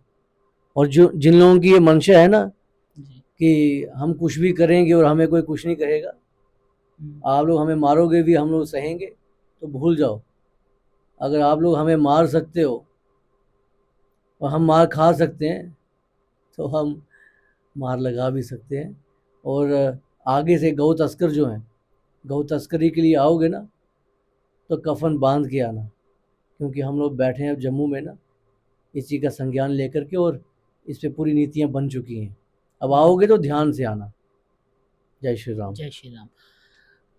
A: और जो जिन लोगों की ये मंशा है ना कि हम कुछ भी करेंगे और हमें कोई कुछ नहीं कहेगा, आप लोग हमें मारोगे भी हम लोग सहेंगे, तो भूल जाओ। अगर आप लोग हमें मार सकते हो और हम मार खा सकते हैं तो हम मार लगा भी सकते हैं। और आगे से गौ तस्कर जो हैं, गौ तस्करी के लिए आओगे ना तो कफन बांध के आना, क्योंकि हम लोग बैठे हैं जम्मू में ना इसी का संज्ञान लेकर के, और इस पे पूरी नीतियाँ बन चुकी हैं। अब आओगे तो ध्यान से आना। जय श्री राम।
B: जय Shri Ram.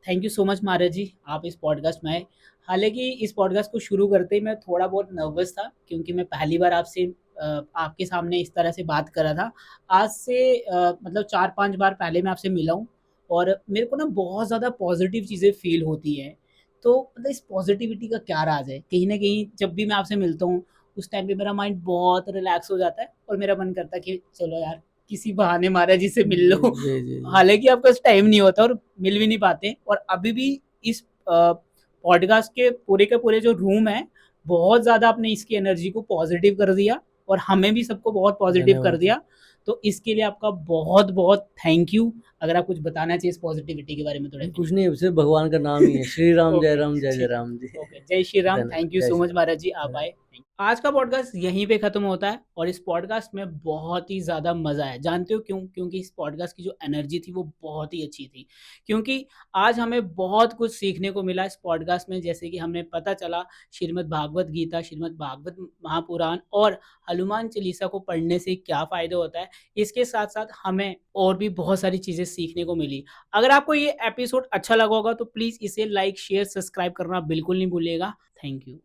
B: Thank you so much महाराज जी, आप इस पॉडकास्ट में आए। हालांकि इस पॉडकास्ट को शुरू करते ही मैं थोड़ा बहुत नर्वस था, क्योंकि मैं पहली बार आपसे आपके सामने इस तरह से बात कर रहा था। आज से मतलब 4-5 बार पहले मैं आपसे मिला हूँ और मेरे को ना बहुत ज़्यादा पॉजिटिव चीज़ें फील होती हैं। तो मतलब इस पॉजिटिविटी का क्या राज है? कहीं ना कहीं जब भी मैं आपसे मिलता हूँ उस टाइम पे मेरा माइंड बहुत रिलैक्स हो जाता है और मेरा मन करता है कि चलो यार किसी बहाने महाराज जी से मिल
A: जी,
B: लो।
A: जी, जी, जी।
B: हालांकि आपका टाइम नहीं होता और मिल भी नहीं पाते, और अभी भी इस पॉडकास्ट के पूरे जो रूम है, बहुत ज़्यादा आपने इसकी एनर्जी को पॉजिटिव कर दिया और हमें भी सबको बहुत पॉजिटिव कर
A: धन्यवाद जी।
B: दिया। तो इसके लिए आपका बहुत बहुत थैंक यू। अगर आप कुछ बताना चाहिए इस पॉजिटिविटी के बारे में तो
A: कुछ नहीं, सिर्फ भगवान का नाम ही है। श्री राम, जय
B: ओके,
A: राम, जय जय
B: ठीक है।
A: राम जी।
B: ओके, जय श्री राम।
A: धन्यवाद,
B: थैंक यू
A: जय
B: सो
A: श्री
B: मच
A: राम।
B: महाराज जी, आप
A: धन्यवाद।
B: आए। आज का पॉडकास्ट यहीं पे खत्म होता है और इस पॉडकास्ट में बहुत ही ज़्यादा मज़ा आया। जानते हो क्यों? क्योंकि इस पॉडकास्ट की जो एनर्जी थी वो बहुत ही अच्छी थी। क्योंकि आज हमें बहुत कुछ सीखने को मिला इस पॉडकास्ट में, जैसे कि हमें पता चला श्रीमद् भागवत गीता, श्रीमद् भागवत महापुराण और हनुमान चालीसा को पढ़ने से क्या फ़ायदा होता है। इसके साथ-साथ हमें और भी बहुत सारी चीज़ें सीखने को मिली। अगर आपको ये एपिसोड अच्छा लगा होगा तो प्लीज़ इसे लाइक, शेयर, सब्सक्राइब करना बिल्कुल नहीं भूलिएगा। Thank you.